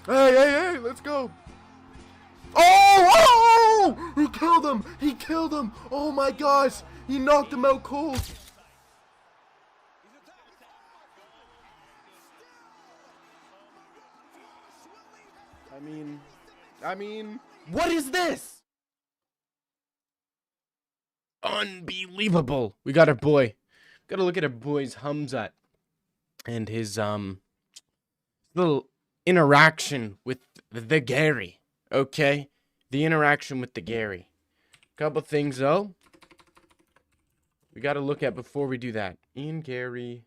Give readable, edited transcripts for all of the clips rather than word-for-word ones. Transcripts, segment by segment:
Hey, let's go. Oh! He killed him! He killed him! Oh my gosh! He knocked him out cold! I mean, what is this? Unbelievable! We got our boy. Gotta look at our boy's Khamzat and his little interaction with the Gary. Okay, the interaction with the Gary. Couple things though we gotta look at before we do that. Ian Gary.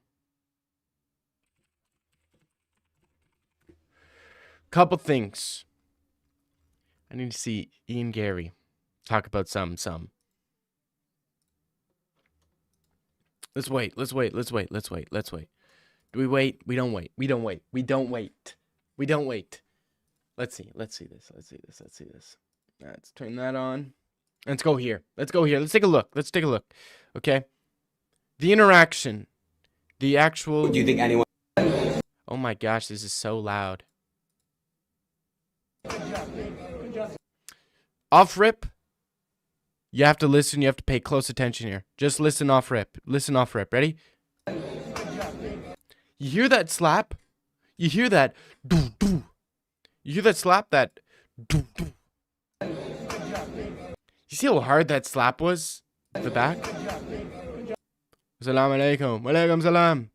Couple things. I need to see Ian Gary talk about some. Let's wait. Do we wait? We don't wait. Let's see this. Let's turn that on. Let's go here. Let's take a look. Okay. The interaction. The actual... Do you think anyone... Oh my gosh, this is so loud. Off rip. You have to listen. You have to pay close attention here. Just listen off rip. Ready? You hear that slap? You hear that? Doo, doo. You hear that slap? That? Doo, doo. You see how hard that slap was? At the back? Assalamu alaikum. Walaikum salam.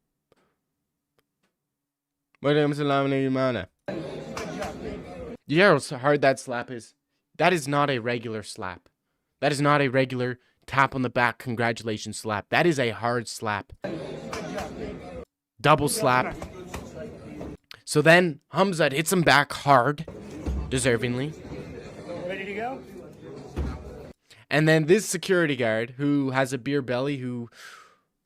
Walaikum salam alaykum. You hear how hard that slap is? That is not a regular slap. That is not a regular tap on the back congratulations slap. That is a hard slap. Double slap. So then Khamzat hits him back hard, deservingly. Ready to go? And then this security guard who has a beer belly, who,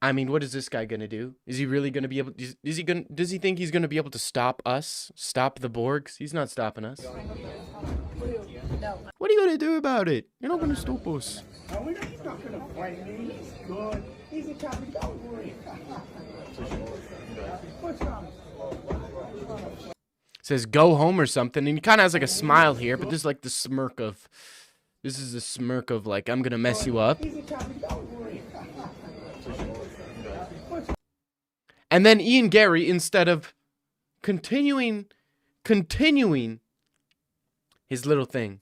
I mean, what is this guy gonna do? Is he really gonna be able? Does he think he's gonna be able to stop us? Stop the Borgs? He's not stopping us. What are you gonna do about it? You're not gonna stop us. He's not gonna fight me. He's good. He's a champion. Don't worry. What's wrong? Says go home or something, and he kind of has like a smile here, but this is like the smirk of, this is the smirk of like, I'm gonna mess you up. And then Ian Gary, instead of continuing his little thing,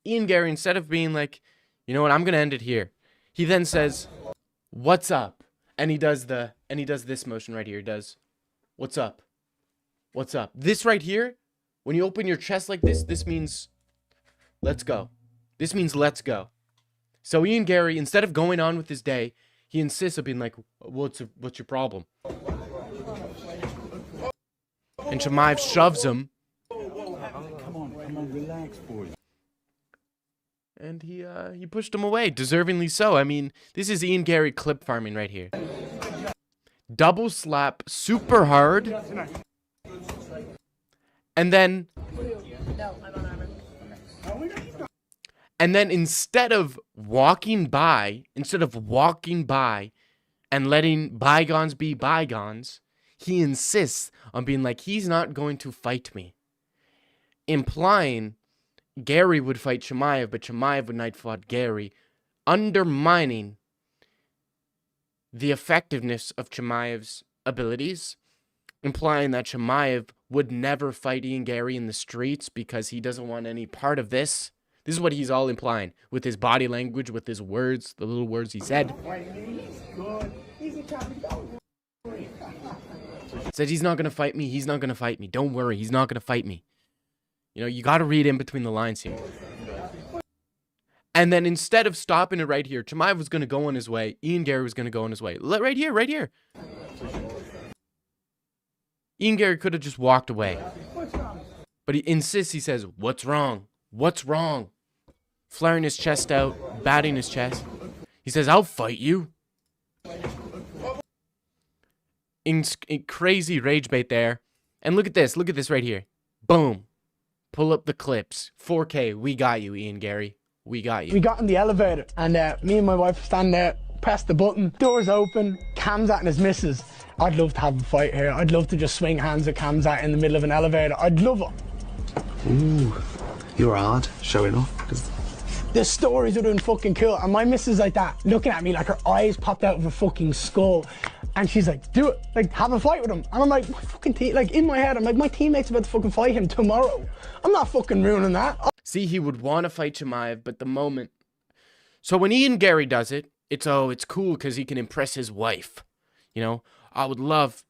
Ian Gary, instead of being like, you know what, I'm gonna end it here, he then says, what's up? And he does this motion right here. He does, what's up? What's up? This right here, when you open your chest like this means, let's go. This means let's go. So Ian Gary, instead of going on with his day, he insists on being like, what's your problem? And Chimaev shoves him. Come on, relax, boy. And he pushed him away, deservingly so. I mean, this is Ian Gary clip farming right here. Double slap, super hard. And then... And then instead of walking by and letting bygones be bygones, he insists on being like, he's not going to fight me. Implying Gary would fight Chimaev, but Chimaev would not fight Gary, undermining the effectiveness of Chimaev's abilities, implying that Chimaev would never fight Ian Gary in the streets because he doesn't want any part of this. This is what he's all implying with his body language, with his words, the little words he said. Said he's not going to fight me. He's not going to fight me. Don't worry. He's not going to fight me. You know, you got to read in between the lines here. And then instead of stopping it right here, Chimaev was going to go on his way. Ian Gary was going to go on his way. Right here. Ian Gary could have just walked away. But he insists, he says, what's wrong? What's wrong? Flaring his chest out, batting his chest. He says, I'll fight you. In crazy rage bait there. And look at this right here. Boom. Pull up the clips. 4K, we got you, Ian Gary. We got you. We got in the elevator, and me and my wife stand there, press the button, doors open, Khamzat and his missus. I'd love to have a fight here. I'd love to just swing hands with Khamzat in the middle of an elevator. I'd love it. Ooh, you're hard showing off. The stories are doing fucking cool, and my missus like that, looking at me like her eyes popped out of her fucking skull, and she's like, do it, like, have a fight with him. And I'm like, my fucking team, like, in my head, I'm like, my teammate's about to fucking fight him tomorrow. I'm not fucking ruining that. See, he would want to fight Chimaev, but the moment... So when Ian Gary does it, it's cool because he can impress his wife. You know, I would love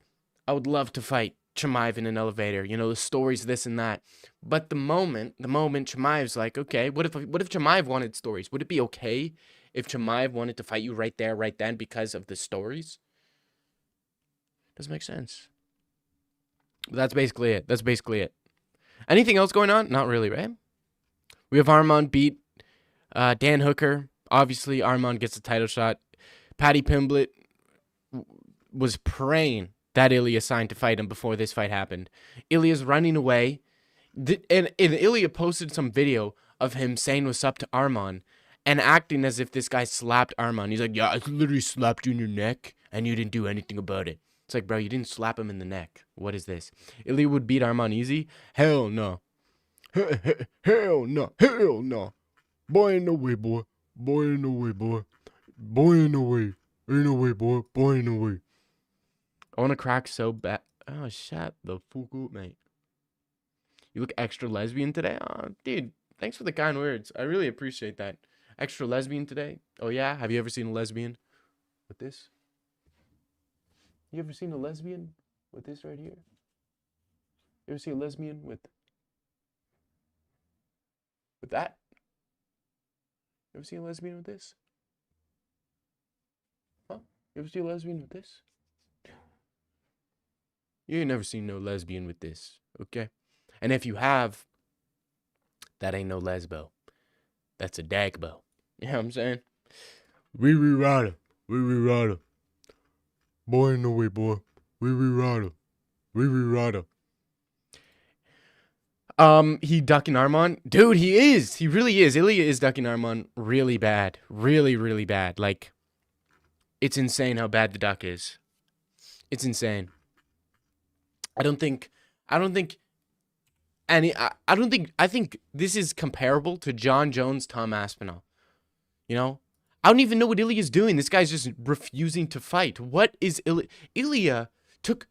to fight Chimaev in an elevator. You know, the stories, this and that. But the moment Chimaev's like, okay, what if Chimaev wanted stories? Would it be okay if Chimaev wanted to fight you right there, right then, because of the stories? Doesn't make sense. But that's basically it. Anything else going on? Not really, right? We have Armand beat Dan Hooker. Obviously, Armand gets a title shot. Paddy Pimblett was praying that Ilya signed to fight him before this fight happened. Ilya's running away. And Ilya posted some video of him saying what's up to Armand and acting as if this guy slapped Armand. He's like, yeah, I literally slapped you in your neck and you didn't do anything about it. It's like, bro, you didn't slap him in the neck. What is this? Ilya would beat Armand easy? Hell no. Hell no. Hell no. Boy, ain't no way, boy. Boy, ain't no way, boy. Boy, ain't no way. Ain't no way, boy. Boy, ain't no way. I want to crack so bad. Oh, shut the fuck up, mate. You look extra lesbian today? Oh, dude, thanks for the kind words. I really appreciate that. Extra lesbian today? Oh, yeah? Have you ever seen a lesbian with this? You ever seen a lesbian with this right here? You ever see a lesbian with that? You ever see a lesbian with this? Huh? You ever see a lesbian with this? You ain't never seen no lesbian with this, okay? And if you have, that ain't no lesbo. That's a dagbo. You know what I'm saying? Wee wee rider. Wee wee rider. Boy, no way, boy. Wee wee rider. Wee wee rider. He ducking Armand? Dude, he is. He really is. Ilya is ducking Armand really bad. Really, really bad. Like, it's insane how bad the duck is. It's insane. I think this is comparable to John Jones, Tom Aspinall. You know? I don't even know what Ilya's doing. This guy's just refusing to fight. What is Ilya? Ilya took,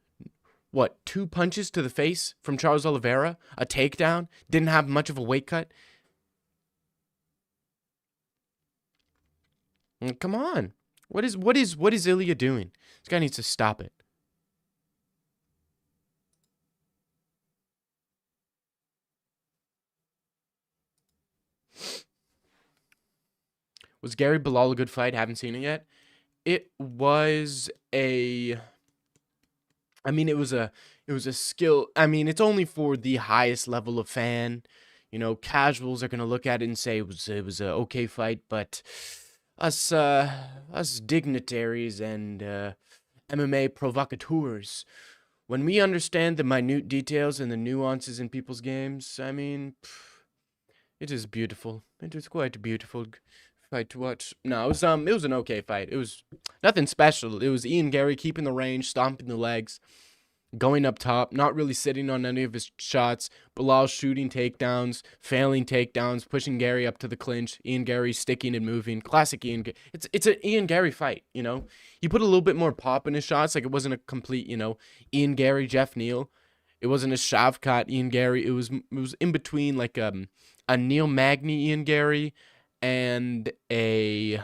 what, 2 punches to the face from Charles Oliveira? A takedown? Didn't have much of a weight cut? Come on. What is Ilya doing? This guy needs to stop it. Was Gary Bilal a good fight? Haven't seen it yet. It was a skill. I mean, it's only for the highest level of fan. You know, casuals are gonna look at it and say it was a okay fight, but us dignitaries and MMA provocateurs, when we understand the minute details and the nuances in people's games, I mean, it is beautiful. It is quite a beautiful fight to watch. No, it was an okay fight. It was nothing special. It was Ian Gary keeping the range, stomping the legs, going up top, not really sitting on any of his shots. Bilal shooting takedowns, failing takedowns, pushing Gary up to the clinch. Ian Gary sticking and moving. Classic Ian. It's an Ian Gary fight, you know. He put a little bit more pop in his shots. Like, it wasn't a complete, you know, Ian Gary, Jeff Neal. It wasn't a Shavkat Ian Gary. It was in between, like a Neil Magny Ian Gary and a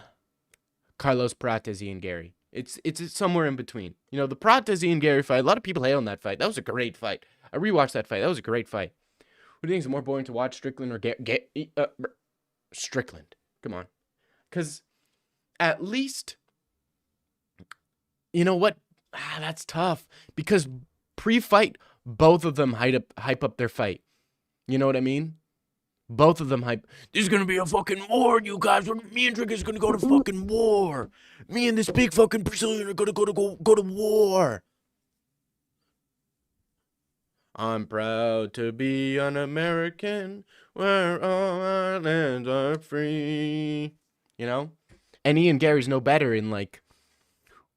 Carlos Prates Ian Gary. It's somewhere in between. You know, the Prates Ian Gary fight, a lot of people hate on that fight. That was a great fight. I rewatched that fight. That was a great fight. Who do you think is more boring to watch, Strickland or Strickland? Come on. Because at least, you know what? That's tough. Because pre-fight, both of them hype up their fight. You know what I mean? Both of them hype. There's gonna be a fucking war, you guys. Me and Trigger's gonna go to fucking war. Me and this big fucking Brazilian are gonna go to war. I'm proud to be an American where all our lands are free. You know? And Ian Gary's no better in, like,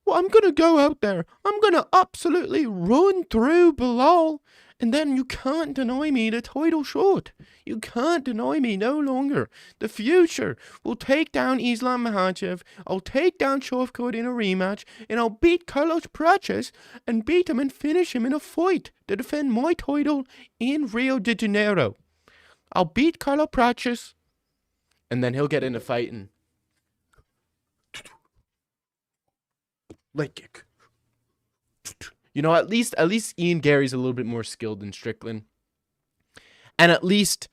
well, I'm gonna go out there. I'm gonna absolutely run through Bilal And then you can't deny me the title shot. You can't deny me no longer. The future will take down Islam Makhachev. I'll take down Shavkat in a rematch. And I'll beat Carlos Prates and beat him and finish him in a fight to defend my title in Rio de Janeiro. I'll beat Carlos Prates. And then he'll get into fighting. Leg kick. You know, at least Ian Gary's a little bit more skilled than Strickland. And at least,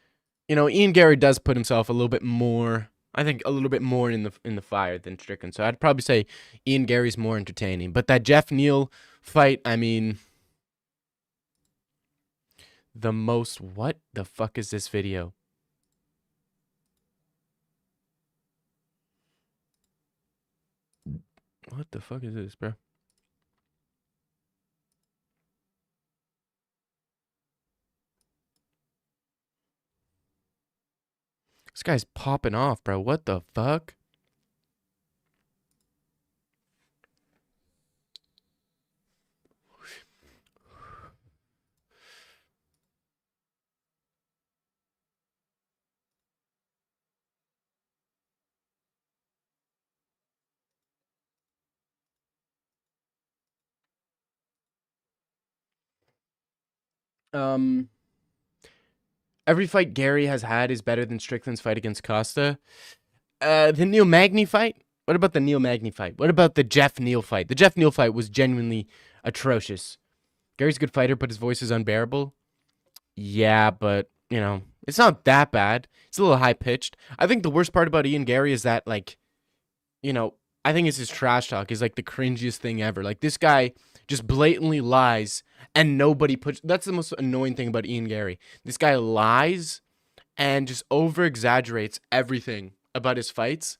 you know, Ian Gary does put himself a little bit more, I think a little bit more in the fire than Strickland. So I'd probably say Ian Gary's more entertaining. But that Jeff Neal fight, I mean, what the fuck is this video? What the fuck is this, bro? This guy's popping off, bro. What the fuck? Every fight Gary has had is better than Strickland's fight against Costa. The Neil Magny fight? What about the Neil Magny fight? What about the Jeff Neal fight? The Jeff Neal fight was genuinely atrocious. Gary's a good fighter, but his voice is unbearable. Yeah, but, you know, it's not that bad. It's a little high-pitched. I think the worst part about Ian Gary is that, like, you know, I think it's his trash talk is, like, the cringiest thing ever. Like, this guy just blatantly lies, and nobody puts... That's the most annoying thing about Ian Gary. This guy lies and just over-exaggerates everything about his fights,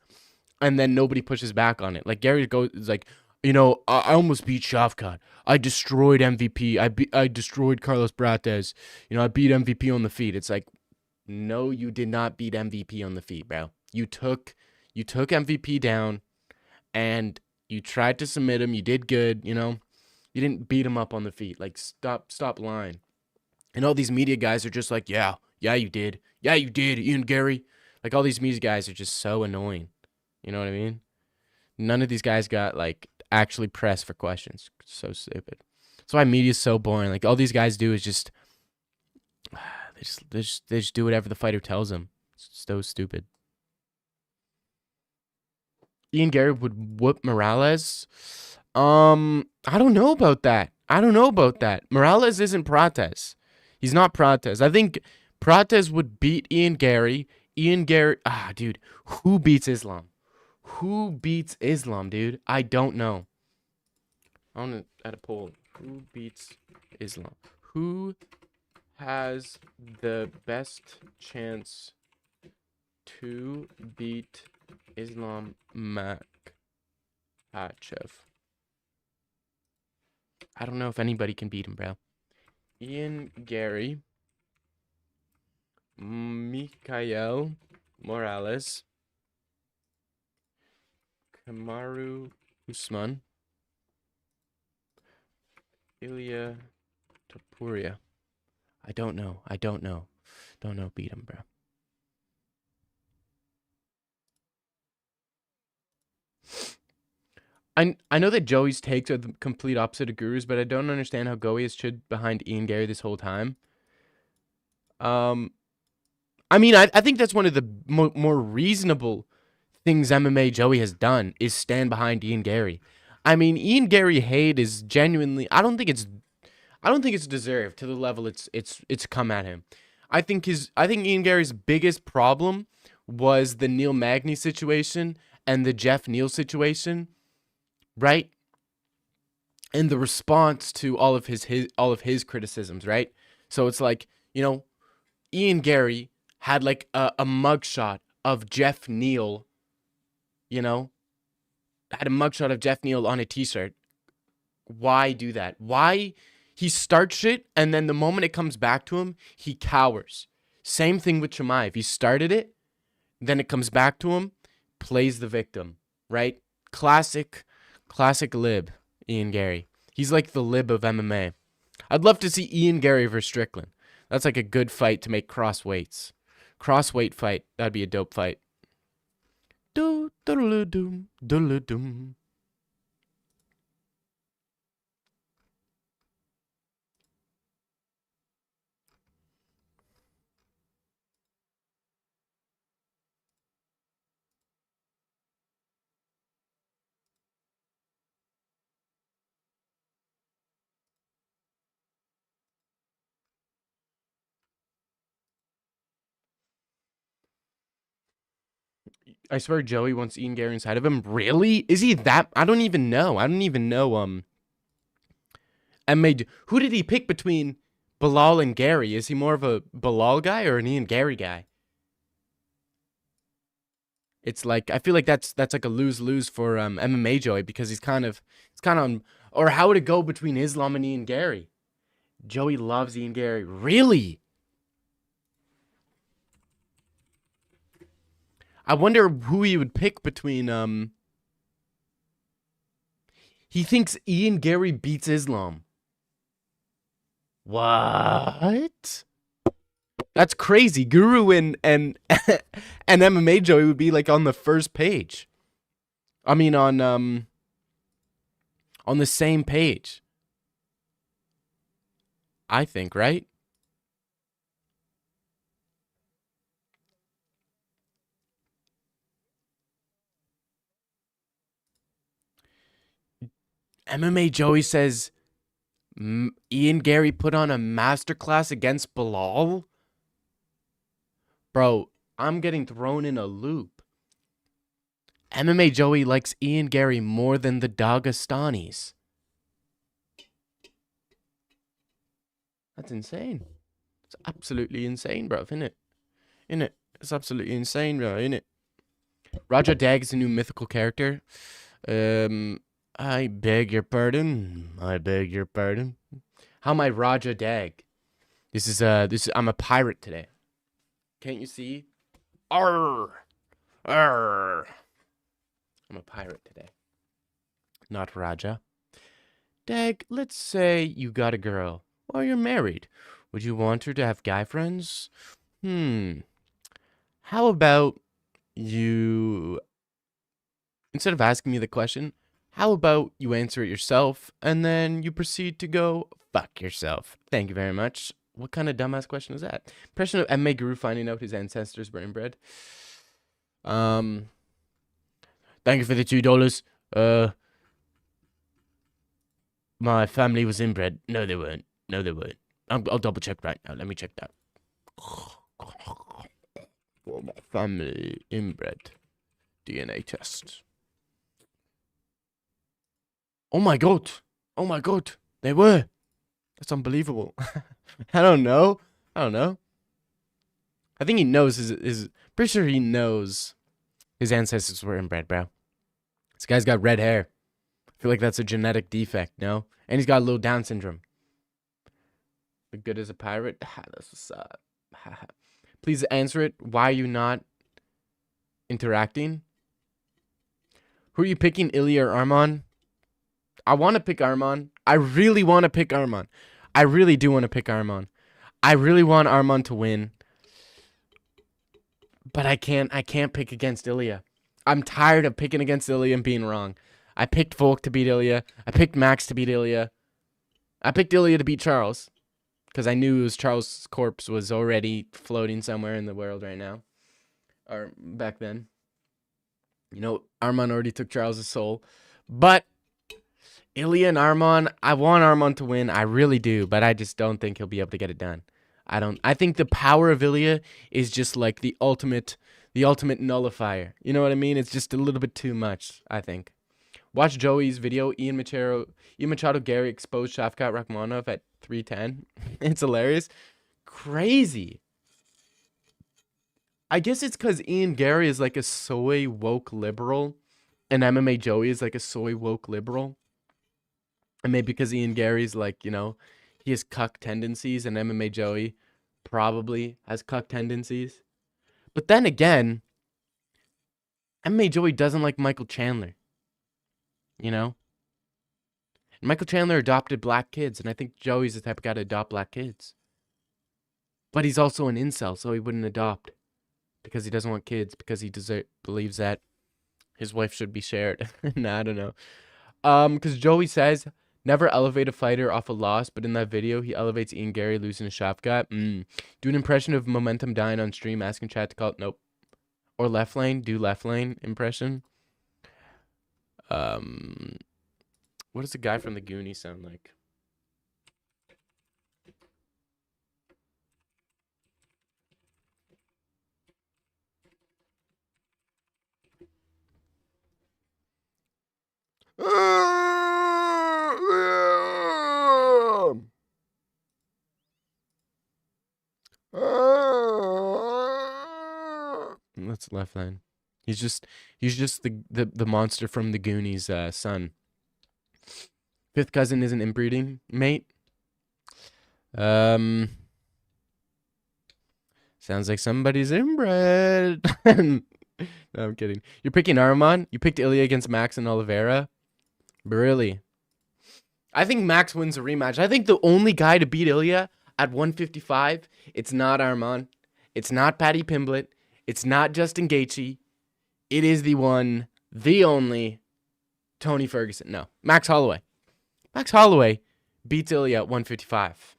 and then nobody pushes back on it. Like, Gary goes, is like, you know, I almost beat Shavkat. I destroyed MVP. I destroyed Carlos Prates. You know, I beat MVP on the feet. It's like, no, you did not beat MVP on the feet, bro. You took MVP down, and you tried to submit him. You did good, you know. You didn't beat him up on the feet. Like, stop lying. And all these media guys are just like, yeah, you did. Yeah, you did, Ian Gary. Like, all these media guys are just so annoying. You know what I mean? None of these guys got, like, actually pressed for questions. So stupid. That's why media's so boring. Like, all these guys do is just... They just do whatever the fighter tells them. It's so stupid. Ian Gary would whoop Morales. I don't know about that. Morales isn't Prates. He's not Prates. I think Prates would beat Ian Gary. Dude, who beats Islam? Dude? I don't know. I want to add a poll. Who beats Islam? Who has the best chance to beat Islam Makhachev? I don't know if anybody can beat him, bro. Ian Gary, Mikael Morales, Kamaru Usman, Ilya Topuria. I don't know. Beat him, bro. I know that Joey's takes are the complete opposite of Guru's, but I don't understand how Goey has stood behind Ian Gary this whole time. I mean, I think that's one of the more reasonable things MMA Joey has done is stand behind Ian Gary. I mean, Ian Gary hate is genuinely... I don't think it's deserved to the level it's come at him. I think Ian Gary's biggest problem was the Neil Magny situation and the Jeff Neal situation, right? And the response to all of his criticisms, right? So it's like, you know, Ian Gary had like a mugshot of Jeff Neal, you know, had a mugshot of Jeff Neal on a t-shirt. Why do that? Why? He starts shit, and then the moment it comes back to him, he cowers. Same thing with Chimaev. He started it, then it comes back to him, plays the victim, right? Classic lib, Ian Gary. He's like the lib of MMA. I'd love to see Ian Gary versus Strickland. That's like a good fight to make cross weights. Cross weight fight. That'd be a dope fight. Do doodle doom doodle doom. I swear Joey wants Ian Gary inside of him. Really? Is he that? I don't even know. Who did he pick between Bilal and Gary? Is he more of a Bilal guy or an Ian Gary guy? It's like I feel like that's like a lose-lose for MMA Joey because it's kind of on, or how would it go between Islam and Ian Gary? Joey loves Ian Gary. Really? I wonder who he would pick between he thinks Ian Gary beats Islam. What? That's crazy. Guru and and MMA Joey would be like on the first page. I mean on the same page. I think, right? MMA Joey says Ian Gary put on a masterclass against Bilal? Bro, I'm getting thrown in a loop. MMA Joey likes Ian Gary more than the Dagestanis. That's insane. It's absolutely insane, bro, isn't it? Innit? It's absolutely insane, bro, innit? Raja Dag is a new mythical character. I beg your pardon. I beg your pardon. How am I Raja Dag? I'm a pirate today. Can't you see? Arr! Arr! I'm a pirate today. Not Raja. Dag, let's say you got a girl. Or you're married. Would you want her to have guy friends? How about you... Instead of asking me the question, how about you answer it yourself, and then you proceed to go fuck yourself? Thank you very much. What kind of dumbass question is that? Impression of MMA Guru finding out his ancestors were inbred. Thank you for the $2. My family was inbred. No, they weren't. No, they weren't. I'll double check right now. Let me check that. My family inbred DNA test. Oh my god. Oh my god. They were. That's unbelievable. I don't know. I think he knows his pretty sure he knows his ancestors were inbred, bro. This guy's got red hair. I feel like that's a genetic defect, no? And he's got a little Down syndrome. But good as a pirate? That's what's up. Please answer it. Why are you not interacting? Who are you picking, Ilya or Arman? I want to pick Arman. I really want to pick Arman. I really do want to pick Arman. I really want Arman to win. But I can't pick against Ilya. I'm tired of picking against Ilya and being wrong. I picked Volk to beat Ilya. I picked Max to beat Ilya. I picked Ilya to beat Charles. Because I knew Charles' corpse was already floating somewhere in the world right now. Or back then. You know, Arman already took Charles' soul. But Ilya and Arman, I want Arman to win. I really do. But I just don't think he'll be able to get it done. I think the power of Ilya is just like the ultimate nullifier. You know what I mean? It's just a little bit too much, I think. Watch Joey's video, Ian Machado Gary exposed Shavkat Rakhmonov at 310. It's hilarious. Crazy. I guess it's because Ian Gary is like a soy woke liberal and MMA Joey is like a soy woke liberal. And maybe because Ian Gary's like, you know, he has cuck tendencies and MMA Joey probably has cuck tendencies. But then again, MMA Joey doesn't like Michael Chandler. You know? And Michael Chandler adopted black kids, and I think Joey's the type of guy to adopt black kids. But he's also an incel, so he wouldn't adopt because he doesn't want kids, because he believes that his wife should be shared. Nah, I don't know. Because Joey says, never elevate a fighter off a loss, but in that video, he elevates Ian Gary losing a shaft gut. Do an impression of Momentum dying on stream, asking chat to call it. Nope. Or left lane. Do left lane impression. What does the guy from the Goonies sound like? That's left lane. He's just the monster from the Goonies' son. Fifth cousin isn't inbreeding, mate. Sounds like somebody's inbred. No, I'm kidding. You're picking Armand? You picked Ilya against Max and Oliveira? Really? I think Max wins a rematch. I think the only guy to beat Ilya at 155, it's not Armand. It's not Paddy Pimblett. It's not Justin Gaethje. It is the one, the only, Tony Ferguson. No, Max Holloway. Max Holloway beats Ilya at 155.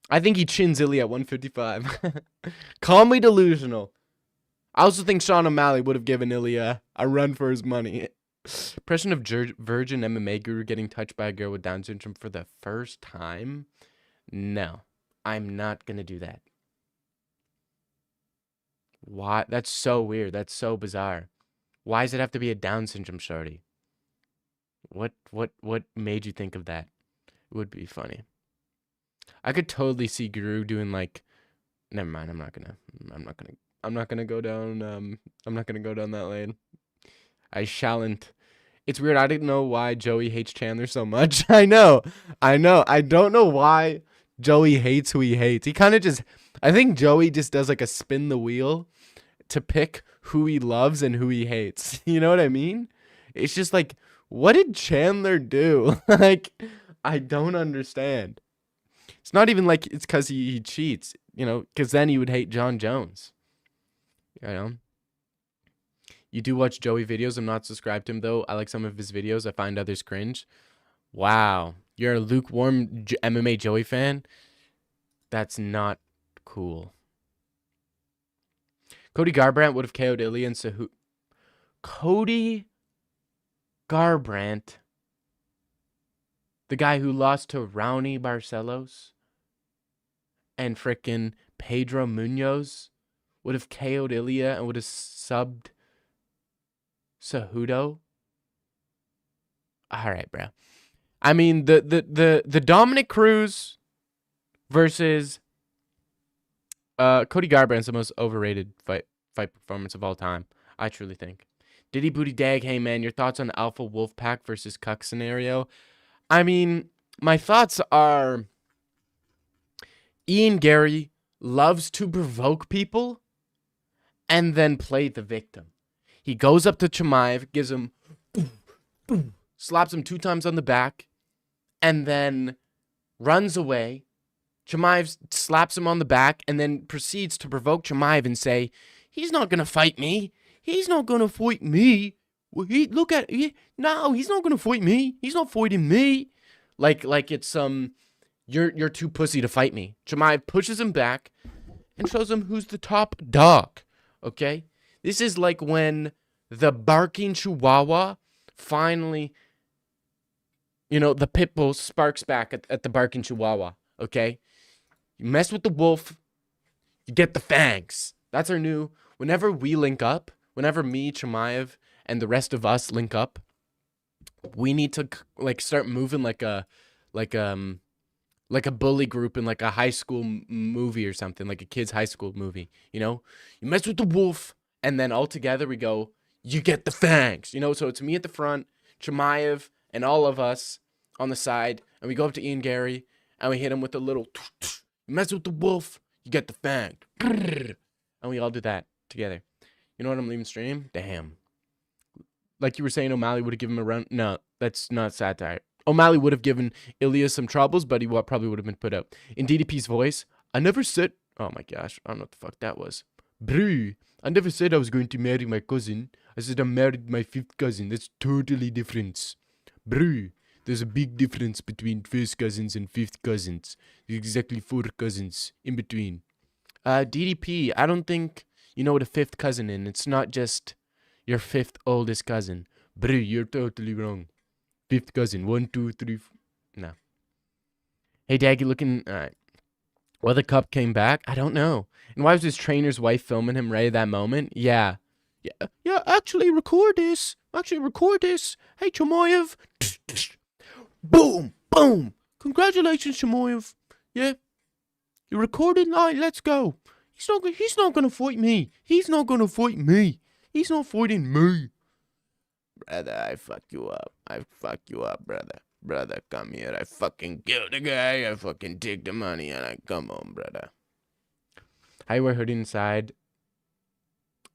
I think he chins Ilya at 155. Calmly delusional. I also think Sean O'Malley would have given Ilya a run for his money. Impression of virgin MMA guru getting touched by a girl with Down syndrome for the first time? No, I'm not going to do that. Why? That's so weird. That's so bizarre. Why does it have to be a Down syndrome shorty? What made you think of that? It would be funny. I could totally see Guru doing like, never mind. I'm not gonna go down. I'm not gonna go down that lane. I shalln't. It's weird. I didn't know why Joey hates Chandler so much. I know. I don't know why Joey hates who he hates. He kind of just, I think Joey just does like a spin the wheel to pick who he loves and who he hates. You know what I mean? It's just like, what did Chandler do? Like, I don't understand. It's not even like it's because he cheats, you know, because then he would hate John Jones. You know? You do watch Joey videos. I'm not subscribed to him, though. I like some of his videos. I find others cringe. Wow. You're a lukewarm MMA Joey fan? That's not cool. Cody Garbrandt would have KO'd Ilya and Cejudo. Cody Garbrandt, the guy who lost to Raoni Barcelos and frickin' Pedro Munoz, would have KO'd Ilya and would have subbed Cejudo. All right, bro. I mean, the Dominic Cruz versus Cody Garbrandt's the most overrated fight performance of all time. I truly think. Diddy Booty Dag, hey man, your thoughts on Alpha Wolfpack versus Cuck scenario? I mean, my thoughts are Ian Gary loves to provoke people and then play the victim. He goes up to Chimaev, gives him, slaps him 2 times on the back, and then runs away. Chimaev slaps him on the back and then proceeds to provoke Chimaev and say, he's not going to fight me. He's not going to fight me. No, he's not going to fight me. He's not fighting me. Like it's you're too pussy to fight me. Chimaev pushes him back and shows him who's the top dog. Okay? This is like when the barking chihuahua finally, the pit bull sparks back at the barking chihuahua. Okay? You mess with the wolf, you get the fangs. That's our new, whenever we link up, whenever me, Chimaev, and the rest of us link up, we need to start moving like a bully group in like a high school movie or something, like a kid's high school movie. You mess with the wolf, and then all together we go, you get the fangs. So it's me at the front, Chimaev, and all of us on the side, and we go up to Ian Gary, and we hit him with a little, you mess with the wolf, you get the fang. And we all do that together. You know what? I'm leaving stream? Damn. Like you were saying, O'Malley would have given him a run. No, that's not satire. O'Malley would have given Ilya some troubles, but he probably would have been put out. In DDP's voice, I never said... Oh my gosh, I don't know what the fuck that was. Brew, I never said I was going to marry my cousin. I said I married my 5th cousin. That's totally different. Brew, there's a big difference between 1st cousins and 5th cousins. There's exactly 4 cousins in between. DDP, I don't think you know what a 5th cousin is. It's not just your 5th oldest cousin. Brew, you're totally wrong. 5th cousin. 1, 2, 3. No. Hey, Dad, you looking... Alright. Well, the cup came back? I don't know. And why was his trainer's wife filming him right at that moment? Yeah. Yeah, actually record this. Hey, Chamoyev. Boom. Boom. Congratulations, Chamoyev. Yeah. You recorded? Alright, let's go. He's not gonna fight me. He's not fighting me. Brother, I fuck you up, brother. Brother, come here. I fucking killed the guy. I fucking take the money and I come home, brother. How you wear hoodie inside?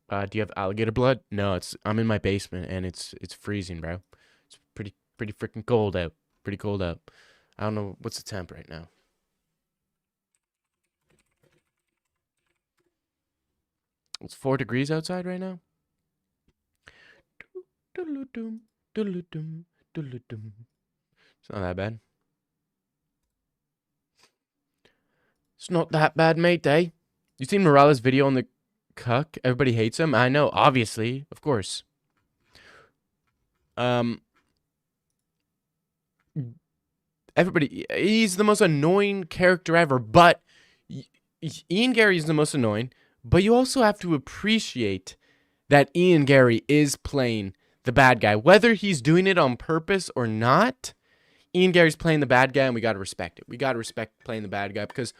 Do you have alligator blood? No, I'm in my basement and it's freezing, bro. It's pretty freaking cold out. Pretty cold out. I don't know what's the temp right now. It's 4 degrees outside right now. It's not that bad. It's not that bad, mate, eh? You seen Morales' video on the cuck? Everybody hates him? I know, obviously. Of course. Everybody... He's the most annoying character ever, but... Ian Gary is the most annoying, but you also have to appreciate that Ian Gary is playing the bad guy. Whether he's doing it on purpose or not... Ian Gary's playing the bad guy, and we gotta respect it. We gotta respect playing the bad guy because,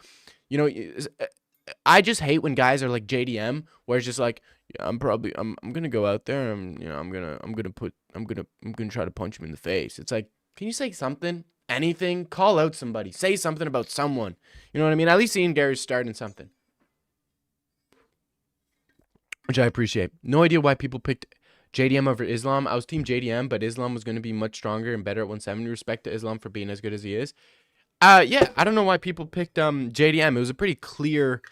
you know, I just hate when guys are like JDM, where it's just like, yeah, I'm gonna go out there and, you know, I'm gonna try to punch him in the face. It's like, can you say something? Anything? Call out somebody. Say something about someone. You know what I mean? At least Ian Gary's starting something, which I appreciate. No idea why people picked JDM over Islam. I was team JDM, but Islam was going to be much stronger and better at 170. Respect to Islam for being as good as he is. Yeah, I don't know why people picked JDM. It was a pretty clear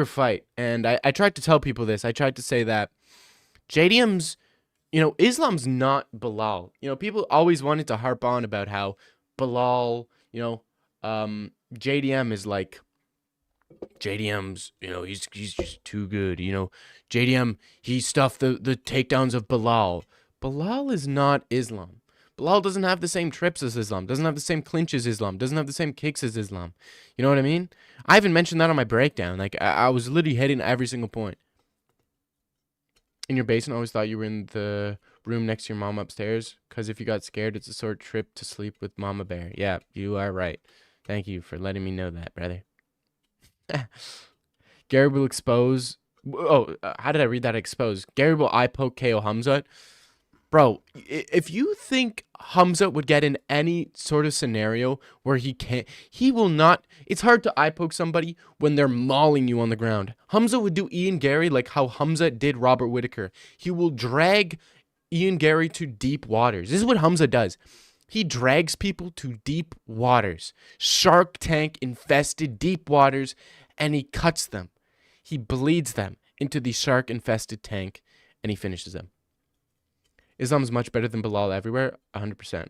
fight. And I tried to tell people this. I tried to say that JDM's, you know, Islam's not Bilal. You know, people always wanted to harp on about how Bilal, you know, JDM is like, JDM's, you know, he's just too good. You know, JDM, he stuffed the takedowns of Bilal. Bilal is not Islam. Bilal doesn't have the same trips as Islam, doesn't have the same clinch as Islam, doesn't have the same kicks as Islam. You know what I mean? I even mentioned that on my breakdown. Like, I was literally hitting every single point. In your basement, I always thought you were in the room next to your mom upstairs, because if you got scared, it's a sort of trip to sleep with Mama Bear. Yeah, you are right. Thank you for letting me know that, brother. Gary will expose... Oh, how did I read that? Expose. Gary will eye poke KO Khamzat. Bro, if you think Khamzat would get in any sort of scenario where he can't... He will not... It's hard to eye poke somebody when they're mauling you on the ground. Khamzat would do Ian Gary like how Khamzat did Robert Whittaker. He will drag Ian Gary to deep waters. This is what Khamzat does. He drags people to deep waters. Shark Tank infested deep waters, and he cuts them. He bleeds them into the shark infested tank, and he finishes them. Islam's much better than Bilal everywhere, 100%.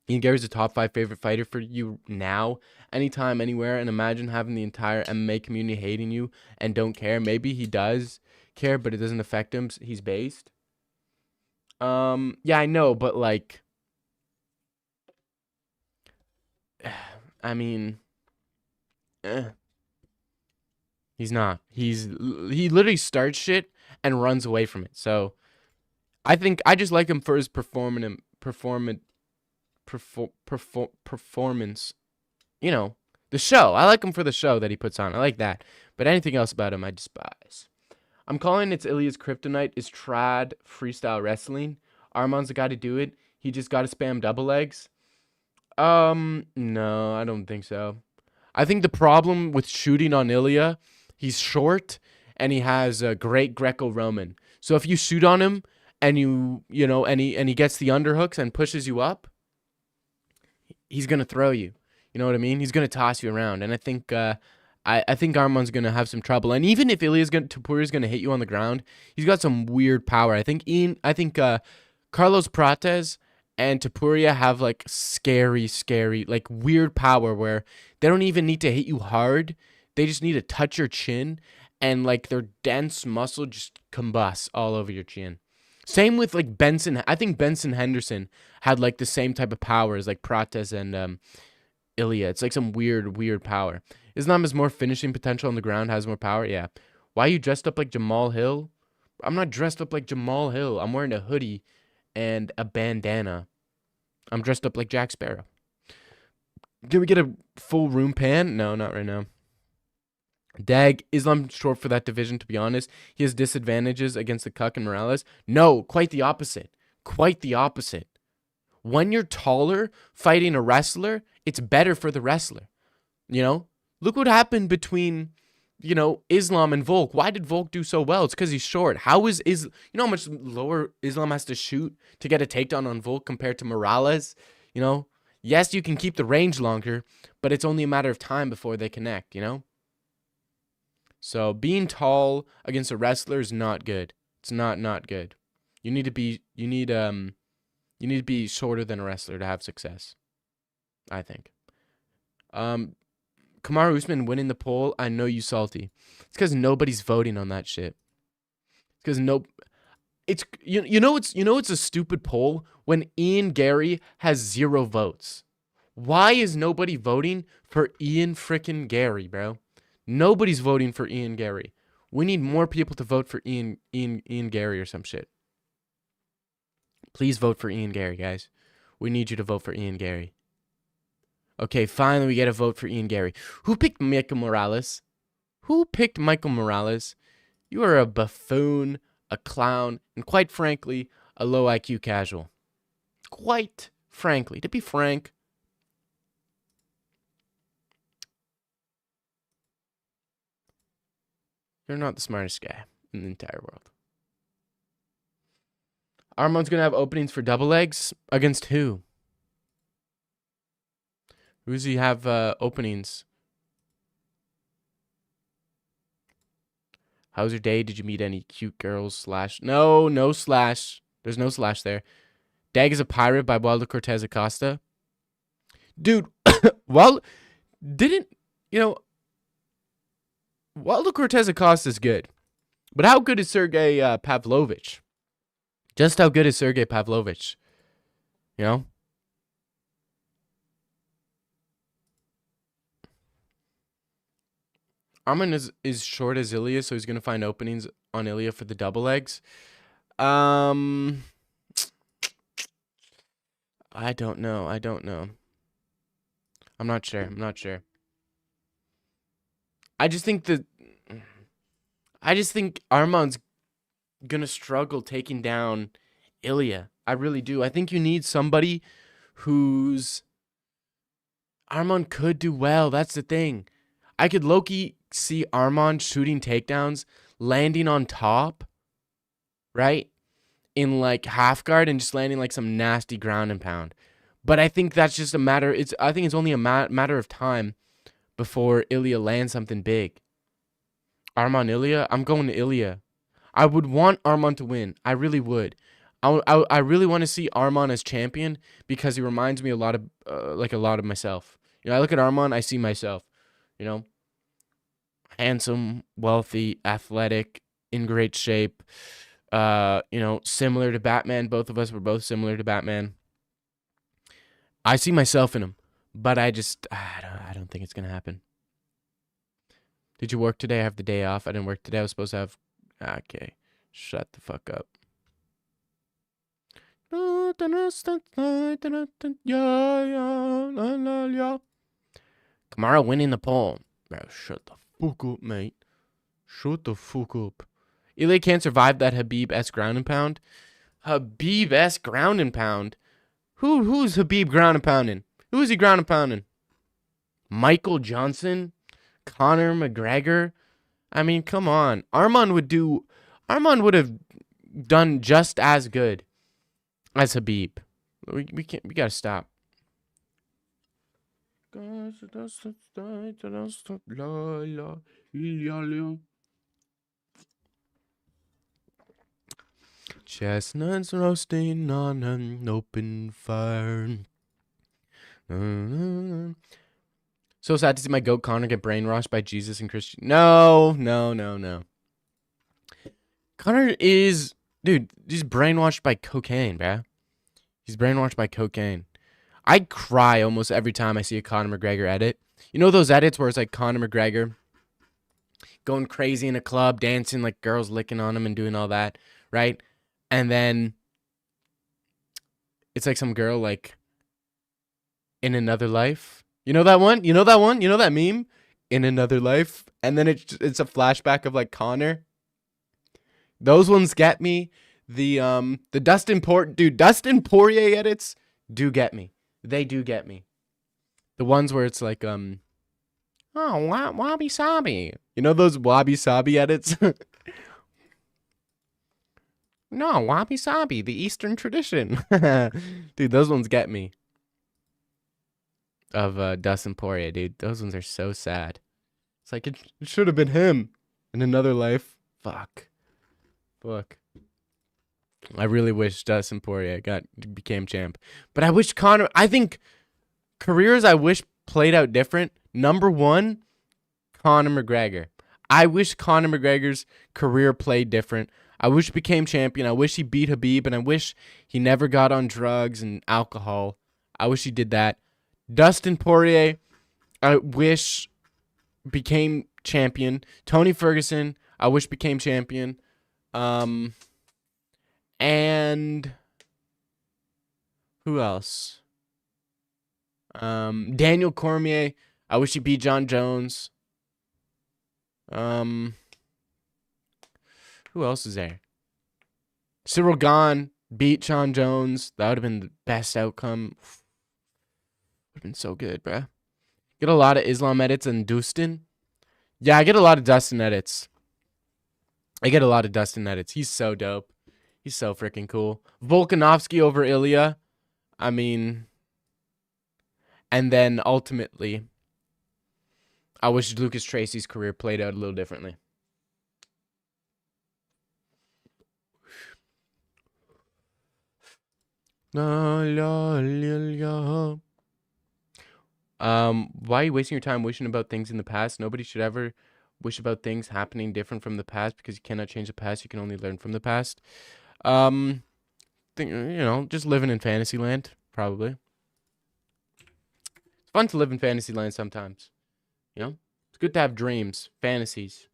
Ian Gary's a top 5 favorite fighter for you now, anytime, anywhere, and imagine having the entire MMA community hating you and don't care. Maybe he does care, but it doesn't affect him. He's based. Yeah, I know, but like... I mean, he's not. He literally starts shit and runs away from it. So I think I just like him for his performance. You know, the show. I like him for the show that he puts on. I like that. But anything else about him, I despise. I'm calling it's Ilya's kryptonite is trad freestyle wrestling. Arman's the guy to do it. He just got to spam double legs. No, I don't think so. I think the problem with shooting on Ilya, he's short and he has a great Greco-Roman. So if you shoot on him and you know, and he gets the underhooks and pushes you up, he's gonna throw you. You know what I mean? He's gonna toss you around, and I think I think Arman's gonna have some trouble. And even if Topuria's gonna hit you on the ground, he's got some weird power. I think Carlos Prates and Topuria have like scary, like weird power where they don't even need to hit you hard. They just need to touch your chin, and like their dense muscle just combusts all over your chin. Same with like Benson. I think Benson Henderson had like the same type of power as like Prates and Ilya. It's like some weird power. Islam has more finishing potential on the ground, has more power. Yeah. Why are you dressed up like Jamal Hill? I'm not dressed up like Jamal Hill. I'm wearing a hoodie and a bandana. I'm dressed up like Jack Sparrow. Can we get a full room pan? No, not right now. Dag, Islam short for that division, to be honest. He has disadvantages against the Cuck and Morales. No, quite the opposite. Quite the opposite. When you're taller, fighting a wrestler, it's better for the wrestler. You know? Look what happened between, you know, Islam and Volk. Why did Volk do so well? It's because he's short. How is you know how much lower Islam has to shoot to get a takedown on Volk compared to Morales? You know? Yes, you can keep the range longer, but it's only a matter of time before they connect, you know? So being tall against a wrestler is not good. It's not good. You need to be shorter than a wrestler to have success, I think. Kamaru Usman winning the poll. I know you salty. It's because nobody's voting on that shit. Because it's you know it's a stupid poll when Ian Gary has 0 votes. Why is nobody voting for Ian frickin' Gary, bro? Nobody's voting for Ian Gary. We need more people to vote for Ian Gary or some shit. Please vote for Ian Gary, guys. We need you to vote for Ian Gary. Okay, finally we get a vote for Ian Gary. Who picked Michael Morales? Who picked Michael Morales? You are a buffoon, a clown, and quite frankly, a low IQ casual. Quite frankly, to be frank. You're not the smartest guy in the entire world. Arman's going to have openings for double legs. Against who? Who does he have openings? How's your day? Did you meet any cute girls? / No slash. There's no slash there. Dag is a Pirate by Waldo Cortez Acosta. Dude, Waldo Cortez Acosta is good. But how good is Sergey Pavlovich? Just how good is Sergey Pavlovich? You know? Arman is short as Ilya, so he's going to find openings on Ilya for the double legs. I don't know. I'm not sure. I just think Arman's gonna struggle taking down Ilya. I really do. I think you need somebody who's Arman could do well. That's the thing. I could low-key see Arman shooting takedowns, landing on top, right? In like half guard and just landing like some nasty ground and pound. But I think that's just a matter. I think it's only a matter of time before Ilya lands something big. Arman Ilya? I'm going to Ilya. I would want Arman to win. I really would. I really want to see Arman as champion because he reminds me a lot of myself. You know, I look at Arman, I see myself. You know, handsome, wealthy, athletic, in great shape. You know, similar to Batman. Both of us were both similar to Batman. I see myself in him, but I don't think it's gonna happen. Did you work today? I have the day off. I didn't work today. I was supposed to have. Okay, shut the fuck up. Kamara winning the poll. Bro, shut the fuck up, mate. Shut the fuck up. Ilya can't survive that Habib-S ground and pound. Habib-S ground and pound? Who's Habib ground and pounding? Who is he ground and pounding? Michael Johnson? Conor McGregor? I mean, come on. Arman would have done just as good as Habib. We gotta stop. Chestnuts roasting on an open fire. So sad to see my goat Connor get brainwashed by Jesus and Christian. No. Connor is, dude, he's brainwashed by cocaine, bruh. He's brainwashed by cocaine. I cry almost every time I see a Conor McGregor edit. You know those edits where it's like Conor McGregor going crazy in a club, dancing, like girls licking on him and doing all that, right? And then it's like some girl like in another life. You know that one? You know that one? You know that meme? In another life. And then it's a flashback of like Connor. Those ones get me. The Dustin Poirier edits do get me. They do get me. The ones where it's like wabi sabi. You know those wabi sabi edits? No, wabi sabi, the Eastern tradition. Dude, those ones get me. Of Dustin Poirier, dude. Those ones are so sad. It's like it should have been him in another life. Fuck. I really wish Dustin Poirier became champ. But I wish Conor, I think careers I wish played out different. Number one, Conor McGregor. I wish Conor McGregor's career played different. I wish he became champion. I wish he beat Khabib, and I wish he never got on drugs and alcohol. I wish he did that. Dustin Poirier, I wish became champion. Tony Ferguson, I wish became champion. And who else? Daniel Cormier, I wish he beat John Jones. Who else is there? Cyril Gane beat John Jones. That would have been the best outcome. Would have been so good, bruh. Get a lot of Islam edits and Dustin. Yeah, I get a lot of Dustin edits. He's so dope. He's so freaking cool. Volkanovski over Ilya. I mean, and then ultimately, I wish Lucas Tracy's career played out a little differently. Why are you wasting your time wishing about things in the past? Nobody should ever wish about things happening different from the past because you cannot change the past. You can only learn from the past. Just living in Fantasyland, probably. It's fun to live in Fantasyland sometimes. You know? It's good to have dreams, fantasies.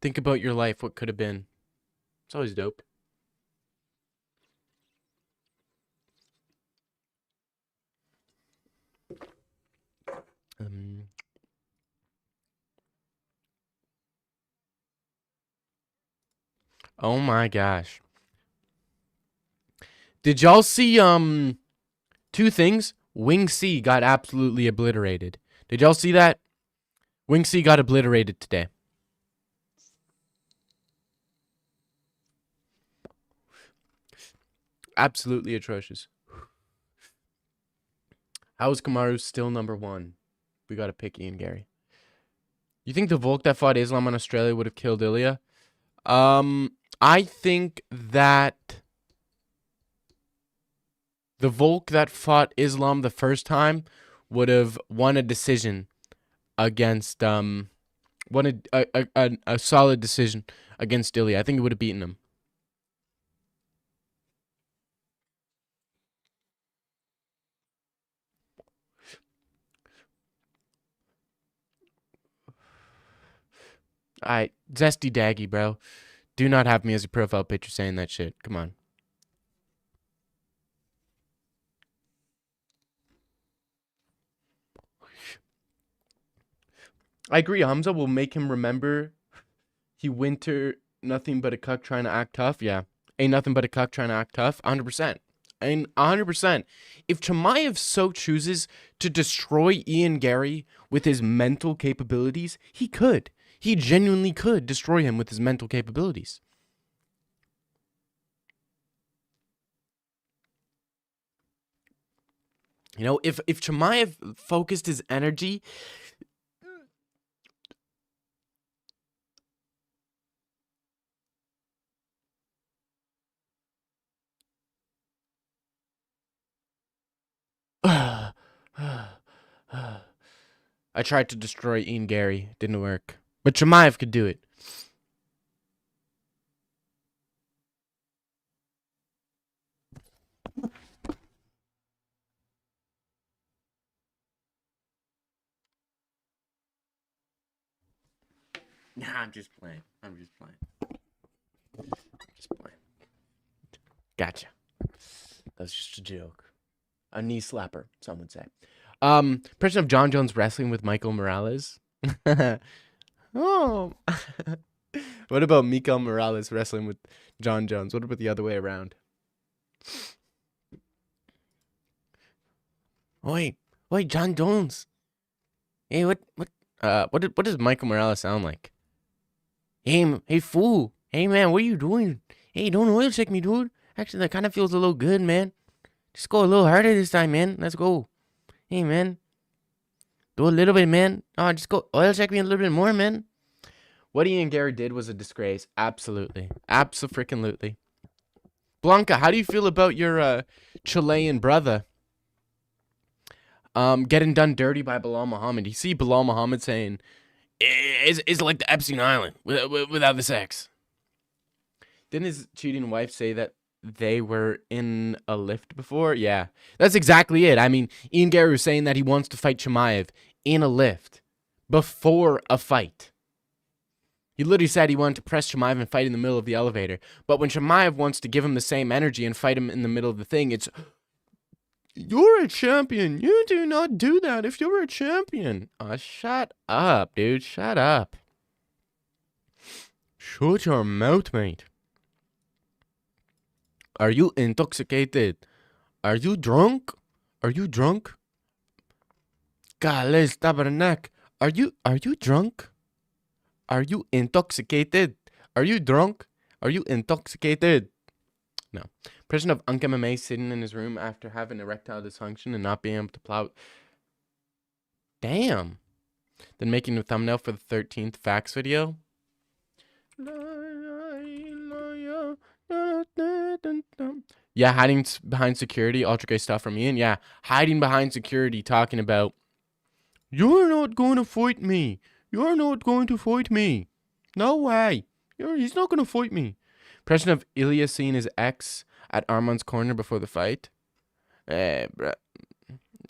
Think about your life, what could have been. It's always dope. Oh my gosh. Did y'all see two things? Wing C got absolutely obliterated. Did y'all see that? Wing C got obliterated today. Absolutely atrocious. How is Kamaru still number one? We gotta pick Ian Gary. You think the Volk that fought Islam on Australia would have killed Ilya? I think that the Volk that fought Islam the first time would have won a decision against won a solid decision against Ilya. I think it would have beaten him. Alright, Zesty Daggy, bro. Do not have me as a profile picture saying that shit. Come on. I agree. Hamza will make him remember he winter nothing but a cuck trying to act tough. Yeah. Ain't nothing but a cuck trying to act tough. 100%. And 100%. If Chimaev so chooses to destroy Ian Gary with his mental capabilities, he could. He genuinely could destroy him with his mental capabilities. You know, if Chimaev focused his energy. I tried to destroy Ian Gary. Didn't work. But Chimaev could do it. Nah, I'm just playing. Just playing. Gotcha. That's just a joke. A knee slapper, some would say. Impression of John Jones wrestling with Michael Morales. Oh. What about Mikael Morales wrestling with John Jones? What about the other way around? Wait, John Jones. Hey, what does Michael Morales sound like? Hey, fool. Hey, man, what are you doing? Hey, don't oil check me, dude. Actually, that kind of feels a little good, man. Just go a little harder this time, man. Let's go. Hey, man. Do a little bit, man. Oh, just go oil check me a little bit more, man. What Ian Gary did was a disgrace. Absolutely. Abso-freaking-lutely. Blanca, how do you feel about your Chilean brother getting done dirty by Bilal Muhammad? You see Bilal Muhammad saying, it's like the Epstein Island without the sex. Didn't his cheating wife say that they were in a lift before? Yeah, that's exactly it. I mean, Ian Gary was saying that he wants to fight Chimaev in a lift before a fight. He literally said he wanted to press Chimaev and fight in the middle of the elevator. But when Chimaev wants to give him the same energy and fight him in the middle of the thing, it's, you're a champion. You do not do that if you're a champion. Oh, shut up, dude. Shut up. Shut your mouth, mate. Are you intoxicated? Are you drunk? Are you drunk? Gales tabernac. Are you drunk? Are you intoxicated? Are you drunk? Are you intoxicated? No. Person of Unk MMA sitting in his room after having erectile dysfunction and not being able to plow. Damn. Then making a thumbnail for the 13th facts video. Yeah, hiding behind security. Ultra gay stuff from Ian. Yeah, hiding behind security talking about, you're not going to fight me. You're not going to fight me. No way. He's not going to fight me. Impression of Ilya seeing his ex at Armand's corner before the fight. Hey, bro.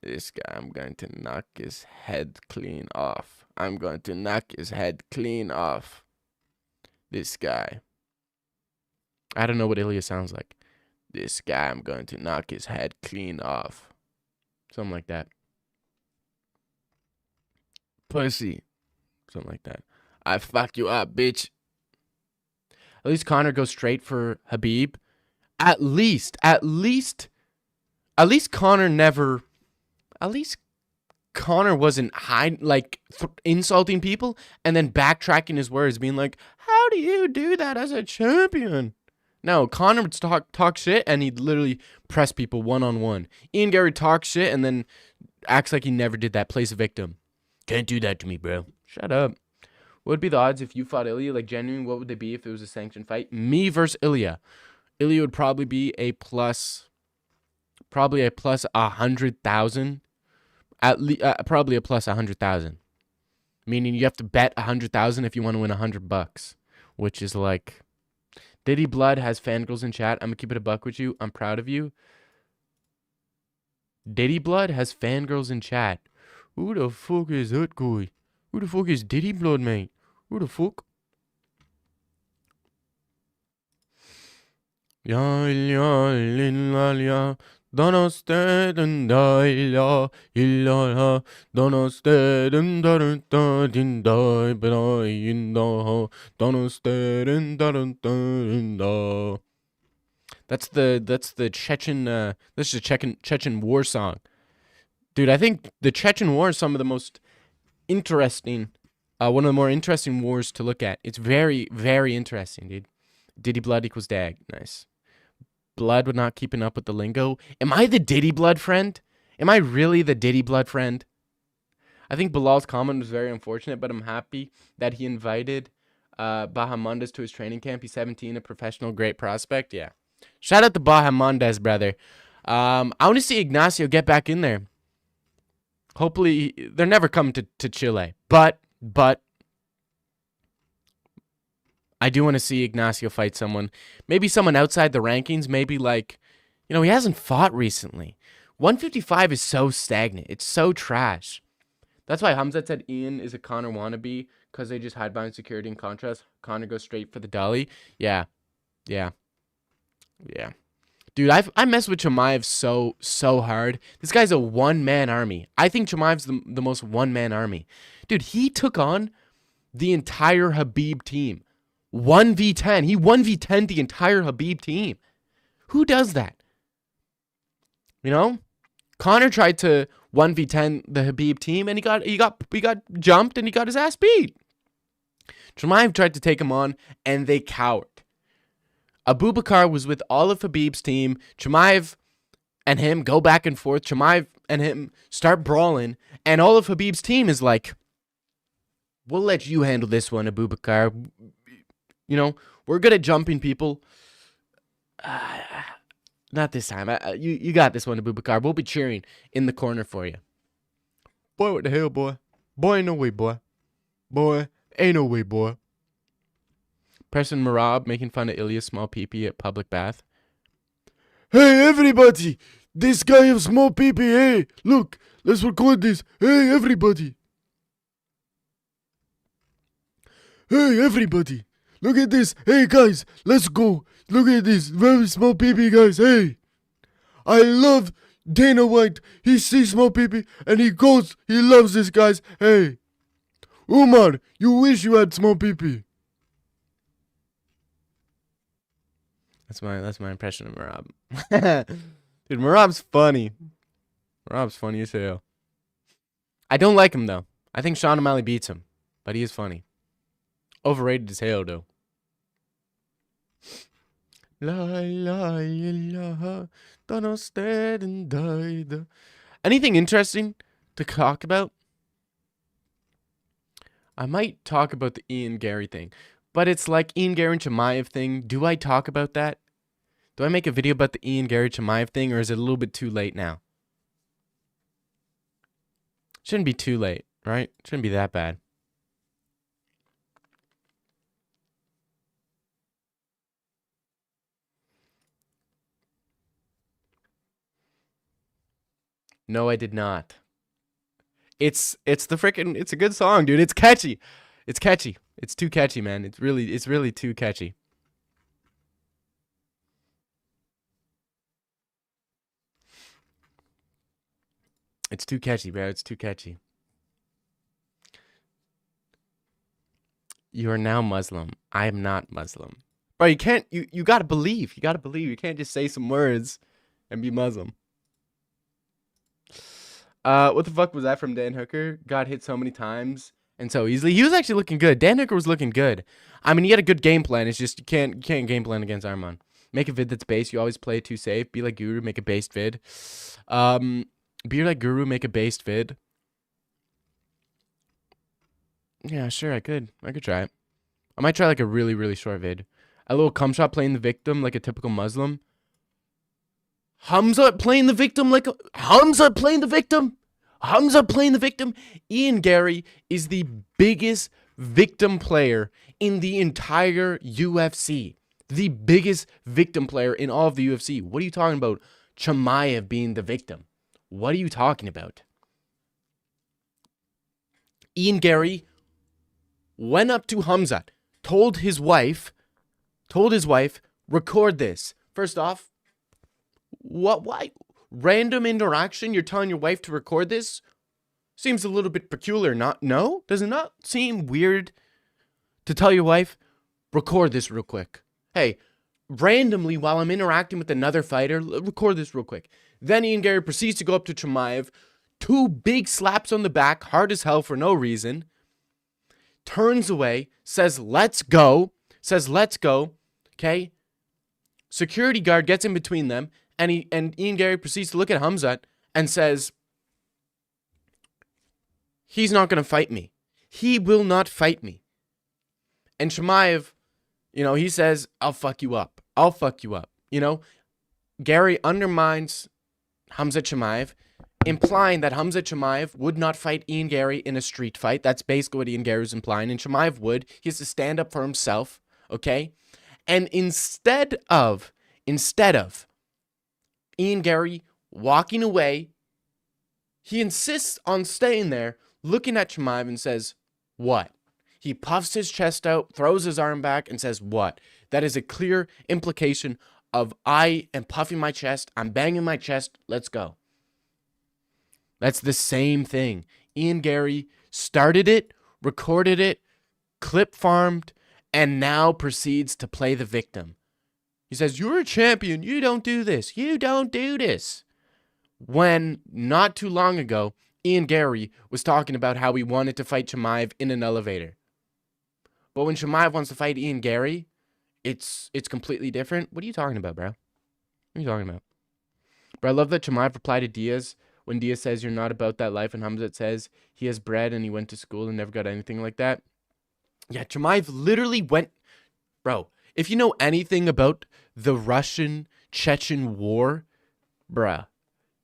This guy, I'm going to knock his head clean off. I'm going to knock his head clean off. This guy. I don't know what Ilya sounds like. This guy, I'm going to knock his head clean off. Something like that. Pussy. Something like that. I fuck you up, bitch. At least Connor goes straight for Habib. At least Connor never. At least Connor wasn't insulting people and then backtracking his words, being like, "How do you do that as a champion?" No, Connor would talk shit and he'd literally press people one-on-one. Ian Gary talks shit and then acts like he never did that. Plays a victim. Can't do that to me, bro. Shut up. What would be the odds if you fought Ilya? Like, genuine, what would they be if it was a sanctioned fight? Me versus Ilya. Ilya would probably be a plus 100,000. Probably a plus 100,000. Meaning you have to bet 100,000 if you want to win $100, which is like, Diddy Blood has fangirls in chat. I'm gonna keep it a buck with you. I'm proud of you. Diddy Blood has fangirls in chat. Who the fuck is that guy? Who the fuck is Diddy Blood, mate? Who the fuck? Ya ya ya Donosteden daila illa Donosteden darun dai brainda Donosteden darun da. That's the Chechen this is a Chechen war song. Dude, I think the Chechen war is some of the most interesting one of the more interesting wars to look at. It's very, very interesting, dude. Diddy Blood equals Dag. Nice. Blood would not keeping up with the lingo. Am I the Diddy Blood friend? Am I really the Diddy blood friend? I think Bilal's comment was very unfortunate, but I'm happy that he invited Bahamondes to his training camp. He's 17, a professional, great prospect. Yeah. Shout out to Bahamondes, brother. I want to see Ignacio get back in there. Hopefully, they're never coming to Chile. But I do want to see Ignacio fight someone. Maybe someone outside the rankings. Maybe like, he hasn't fought recently. 155 is so stagnant. It's so trash. That's why Khamzat said Ian is a Connor wannabe, because they just hide behind security and contrast. Connor goes straight for the dolly. Yeah. Dude, I mess with Chimaev so hard. This guy's a one-man army. I think Chimaev's the most one-man army. Dude, he took on the entire Khabib team. 1v10. He 1v10 the entire Khabib team. Who does that? Connor tried to 1v10 the Khabib team, and he got jumped, and he got his ass beat. Chimaev tried to take him on, and they cowered. Abubakar was with all of Khabib's team. Chimaev and him go back and forth. Chimaev and him start brawling, and all of Khabib's team is like, we'll let you handle this one, Abubakar. We're good at jumping people. Not this time. You got this one, Abubakar. We'll be cheering in the corner for you. Boy, what the hell, boy? Boy, ain't no way, boy. Boy, ain't no way, boy. Person Marab making fun of Ilya's small pee-pee at public bath. Hey, everybody! This guy has small pee-pee, hey! Look, let's record this. Hey, everybody! Hey, everybody! Look at this. Hey, guys, let's go. Look at this. Very small pee-pee, guys. Hey. I love Dana White. He sees small pee-pee and he loves this, guys. Hey. Umar, you wish you had small pee-pee. That's my impression of Marab. Dude, Marab's funny. Marab's funny as hell. I don't like him, though. I think Sean O'Malley beats him, but he is funny. Overrated as hell, though. La la ilaha, don't stand and die. Anything interesting to talk about? I might talk about the Ian Gary thing, but it's like Ian Gary and Chimaev thing. Do I talk about that? Do I make a video about the Ian Gary Chimaev thing, or is it a little bit too late now? Shouldn't be too late, right? Shouldn't be that bad. No, I did not. It's a good song, dude. It's catchy. It's catchy. It's too catchy, man. It's really too catchy. It's too catchy, bro. It's too catchy. You are now Muslim. I am not Muslim. Bro, you can't, you gotta believe. You gotta believe. You can't just say some words and be Muslim. What the fuck was that from Dan Hooker? Got hit so many times and so easily. He was actually looking good. Dan Hooker was looking good. I mean, he had a good game plan. It's just you can't game plan against Arman. Make a vid that's based. You always play it too safe. Be like Guru. Make a based vid. Be like Guru. Make a based vid. Yeah, sure. I could try it. I might try like a really, really short vid. A little cum shot playing the victim like a typical Muslim. Khamzat playing the victim like a... Khamzat playing the victim? Khamzat playing the victim? Ian Gary is the biggest victim player in the entire UFC. The biggest victim player in all of the UFC. What are you talking about? Chimaev being the victim. What are you talking about? Ian Gary went up to Khamzat, told his wife, record this. First off, why? Random interaction, you're telling your wife to record this? Seems a little bit peculiar, no? Does it not seem weird to tell your wife, record this real quick? Hey, randomly while I'm interacting with another fighter, record this real quick. Then Ian Gary proceeds to go up to Chimaev, 2 big slaps on the back, hard as hell for no reason, turns away, says, let's go, okay? Security guard gets in between them, and Ian Gary proceeds to look at Khamzat and says, he's not going to fight me. He will not fight me. And Chimaev, he says, I'll fuck you up. I'll fuck you up. Gary undermines Khamzat Chimaev, implying that Khamzat Chimaev would not fight Ian Gary in a street fight. That's basically what Ian Gary was implying. And Chimaev would. He has to stand up for himself, okay? And instead of Ian Gary walking away, he insists on staying there, looking at Chimaev and says, what? He puffs his chest out, throws his arm back, and says, what? That is a clear implication of I am puffing my chest, I'm banging my chest, let's go. That's the same thing. Ian Gary started it, recorded it, clip farmed, and now proceeds to play the victim. He says, you're a champion, you don't do this, you don't do this. When, not too long ago, Ian Gary was talking about how he wanted to fight Chimaev in an elevator. But when Chimaev wants to fight Ian Gary, it's completely different. What are you talking about, bro? What are you talking about? But I love that Chimaev replied to Diaz when Diaz says you're not about that life, and Khamzat says he has bread and he went to school and never got anything like that. Yeah, Chimaev literally went... Bro, if you know anything about the Russian-Chechen war, bruh,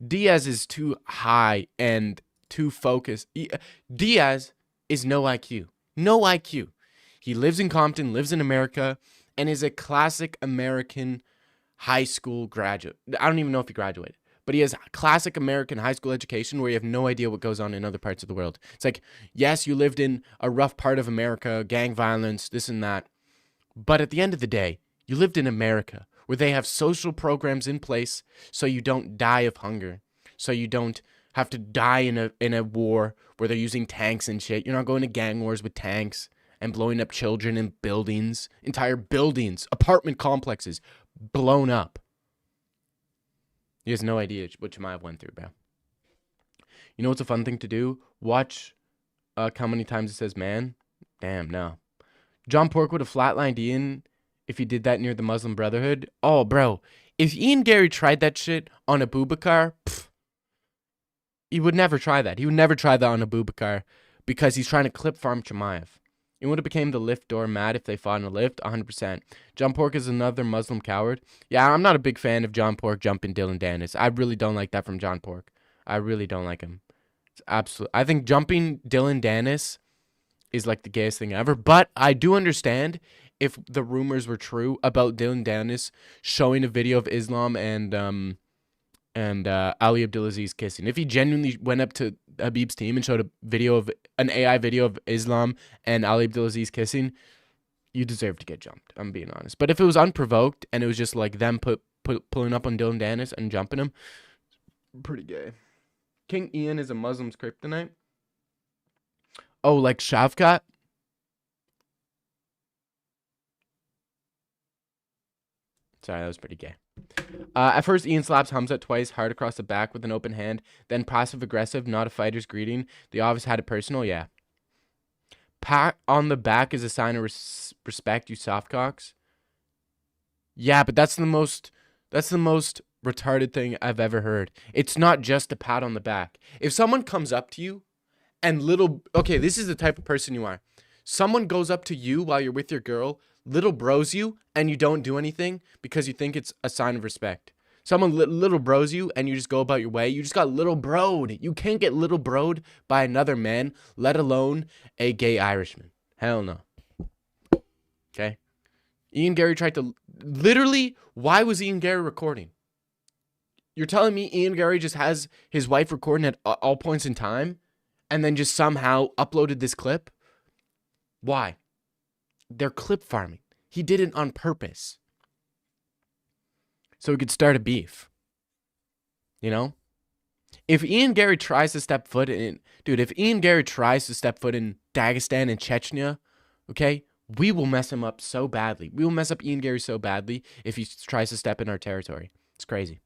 Diaz is too high and too focused. Diaz is no IQ. No IQ. He lives in Compton, lives in America, and is a classic American high school graduate. I don't even know if he graduated, but he has classic American high school education where you have no idea what goes on in other parts of the world. It's like, yes, you lived in a rough part of America, gang violence, this and that. But at the end of the day, you lived in America where they have social programs in place so you don't die of hunger, so you don't have to die in a war where they're using tanks and shit. You're not going to gang wars with tanks and blowing up children in buildings, entire buildings, apartment complexes blown up. He has no idea what Chimaev went through, bro. You know what's a fun thing to do? Watch how many times it says man. Damn, no. John Pork would have flatlined Ian if he did that near the Muslim Brotherhood. Oh, bro. If Ian Gary tried that shit on a Boubacar, he would never try that. He would never try that on a Boubacar because he's trying to clip farm Chimaev. It would have became the lift door mad if they fought in a lift, 100%. John Pork is another Muslim coward. Yeah, I'm not a big fan of John Pork jumping Dylan Dennis. I really don't like that from John Pork. I really don't like him. It's absolute. I think jumping Dylan Dennis is like the gayest thing ever. But I do understand if the rumors were true about Dylan Dennis showing a video of Islam and Ali Abdulaziz kissing. If he genuinely went up to Habib's team and showed an AI video of Islam and Ali Abdulaziz kissing, you deserve to get jumped. I'm being honest. But if it was unprovoked and it was just like them pulling up on Dylan Dennis and jumping him, pretty gay. King Ian is a Muslim's kryptonite. Oh, like Shavkat? Sorry, that was pretty gay. At first, Ian slaps Khamzat twice, hard across the back with an open hand, then passive-aggressive, not a fighter's greeting. The obvious had it personal, yeah. Pat on the back is a sign of respect, you softcocks. Yeah, but that's the most retarded thing I've ever heard. It's not just a pat on the back. If someone comes up to you and okay, this is the type of person you are. Someone goes up to you while you're with your girl, little bros you, and you don't do anything because you think it's a sign of respect. Someone little bros you and you just go about your way. You just got little broed. You can't get little broed by another man, let alone a gay Irishman. Hell no. Okay? Ian Gary tried to... Literally, why was Ian Gary recording? You're telling me Ian Gary just has his wife recording at all points in time and then just somehow uploaded this clip? Why? They're clip farming. He did it on purpose. So he could start a beef. You know? If Ian Gary tries to step foot in... Dude, if Ian Gary tries to step foot in Dagestan and Chechnya, okay, we will mess him up so badly. We will mess up Ian Gary so badly if he tries to step in our territory. It's crazy.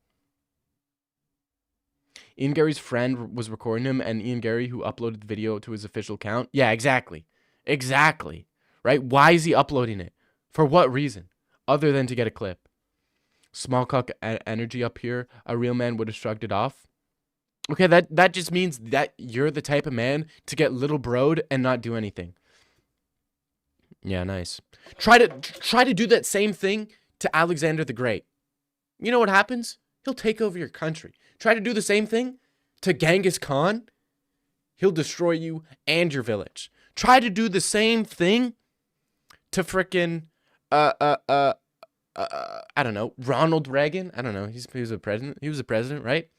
Ian Gary's friend was recording him, and Ian Gary, who uploaded the video to his official account. Yeah, exactly. Exactly. Right? Why is he uploading it? For what reason? Other than to get a clip. Small cock energy up here. A real man would have shrugged it off. Okay, that just means that you're the type of man to get little broed and not do anything. Yeah, nice. Try to do that same thing to Alexander the Great. You know what happens? He'll take over your country. Try to do the same thing to Genghis Khan. He'll destroy you and your village. Try to do the same thing to frickin' I don't know, Ronald Reagan. I don't know. He was a president. He was a president, right?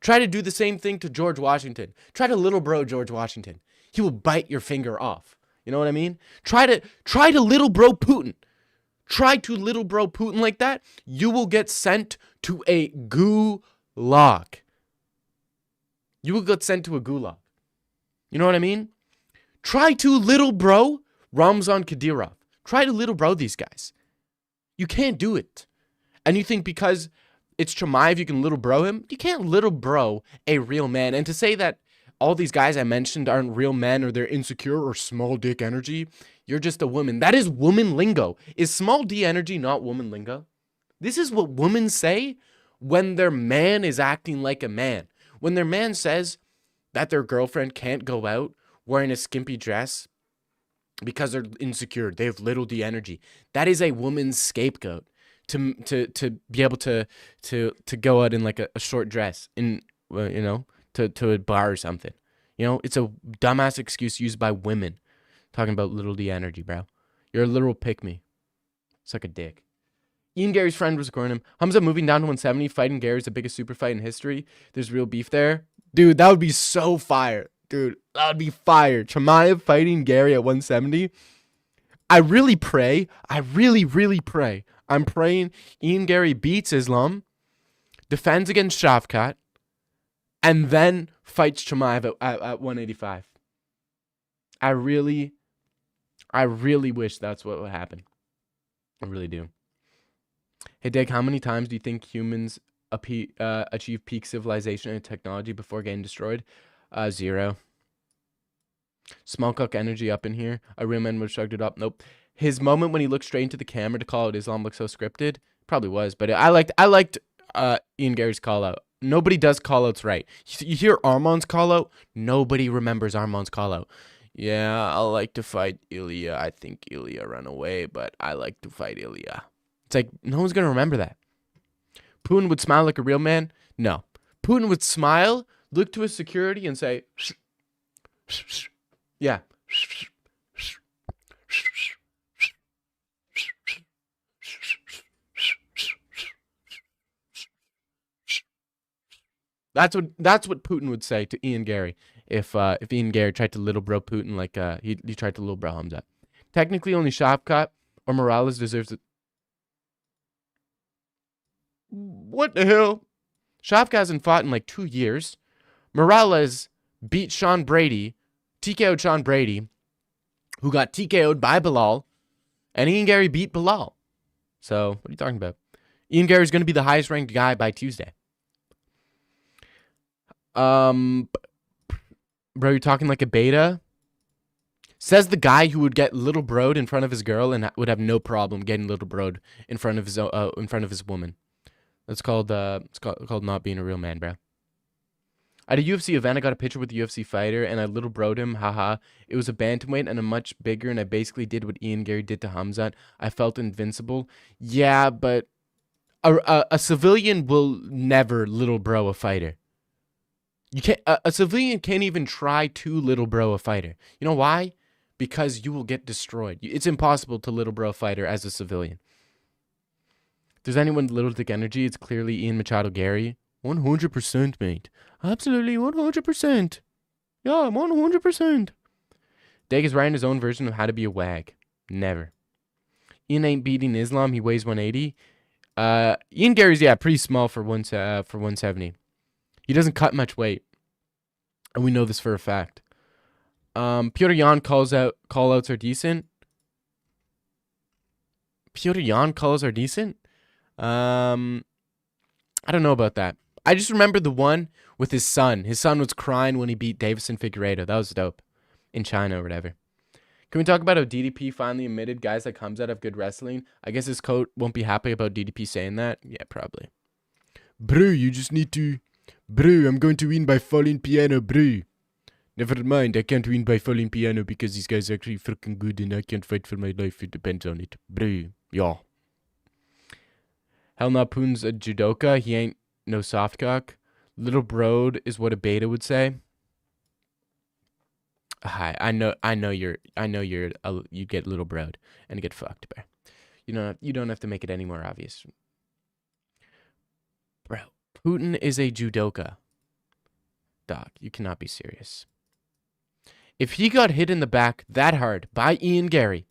Try to do the same thing to George Washington. Try to little bro George Washington. He will bite your finger off. You know what I mean? Try to little bro Putin. Try to little bro Putin like that. You will get sent to a gulag. You will get sent to a gulag. You know what I mean? Try to little bro Ramzan Kadyrov. Try to little bro these guys. You can't do it. And you think because it's Chimaev you can little bro him? You can't little bro a real man. And to say that all these guys I mentioned aren't real men or they're insecure or small dick energy, you're just a woman. That is woman lingo. Is small D energy not woman lingo? This is what women say when their man is acting like a man. When their man says that their girlfriend can't go out wearing a skimpy dress because they're insecure, they have little D energy. That is a woman's scapegoat to be able to go out in like a short dress in to a bar or something. It's a dumbass excuse used by women talking about little D energy, bro. You're a literal pick me. Suck a dick. Ian Gary's friend was recording him. Khamzat moving down to 170, fighting Gary is the biggest super fight in history. There's real beef there. Dude, that would be so fire. Dude, that would be fire. Chimaev fighting Gary at 170. I really pray. I really pray. I'm praying Ian Gary beats Islam, defends against Shavkat, and then fights Chimaev at 185. I really wish that's what would happen. I really do. Hey, Dick, how many times do you think humans achieve peak civilization and technology before getting destroyed? 0. Small cock energy up in here. A real man would have shrugged it up. Nope. His moment when he looked straight into the camera to call out Islam looked so scripted. Probably was, but I liked Ian Gary's call out. Nobody does call outs right. You hear Armand's call out, nobody remembers Armand's call out. Yeah, I like to fight Ilya. I think Ilya ran away, but I like to fight Ilya. It's like, no one's going to remember that. Putin would smile like a real man? No. Putin would smile, look to his security, and say, yeah. That's what Putin would say to Ian Gary if Ian Gary tried to little bro Putin like he tried to little bro Khamzat. Technically, only Shavkat or Morales deserves it. What the hell? Shavkat hasn't fought in like 2 years. Morales beat Sean Brady, TKO'd Sean Brady, who got TKO'd by Bilal, and Ian Gary beat Bilal. So, what are you talking about? Ian Gary's going to be the highest ranked guy by Tuesday. Bro, you're talking like a beta? Says the guy who would get little broed in front of his girl and would have no problem getting little broed in front of his woman. That's called not being a real man, bro. At a UFC event, I got a picture with the UFC fighter, and I little broed him. Haha. It was a bantamweight and a much bigger, and I basically did what Ian Gary did to Khamzat. I felt invincible. Yeah, but a civilian will never little bro a fighter. You can't. A civilian can't even try to little bro a fighter. You know why? Because you will get destroyed. It's impossible to little bro a fighter as a civilian. If there's anyone with little dick energy, it's clearly Ian Machado Gary. 100%, mate. Absolutely 100%. Yeah, 100%. Dag is writing his own version of how to be a wag. Never. Ian ain't beating Islam. He weighs 180. Ian Gary's, pretty small for 170. He doesn't cut much weight. And we know this for a fact. Piotr Jan call-outs are decent. Piotr Jan call-outs are decent? I don't know about that. I just remember the one with his son. His son was crying when he beat Davison Figueiredo. That was dope. In China or whatever. Can we talk about how DDP finally admitted guys like Khamzat have good wrestling? I guess his coach won't be happy about DDP saying that. Yeah, probably. Bro, you just need to Bro, I'm going to win by falling piano, bro. Never mind, I can't win by falling piano because these guys are actually freaking good and I can't fight for my life. It depends on it. Bro, yeah. Hell no, Poon's a judoka. He ain't no softcock. Little broad is what a beta would say. Hi, I know you get little broad and get fucked, bro. You don't have to make it any more obvious. Bro, Putin is a judoka. Dog, you cannot be serious. If he got hit in the back that hard by Ian Gary,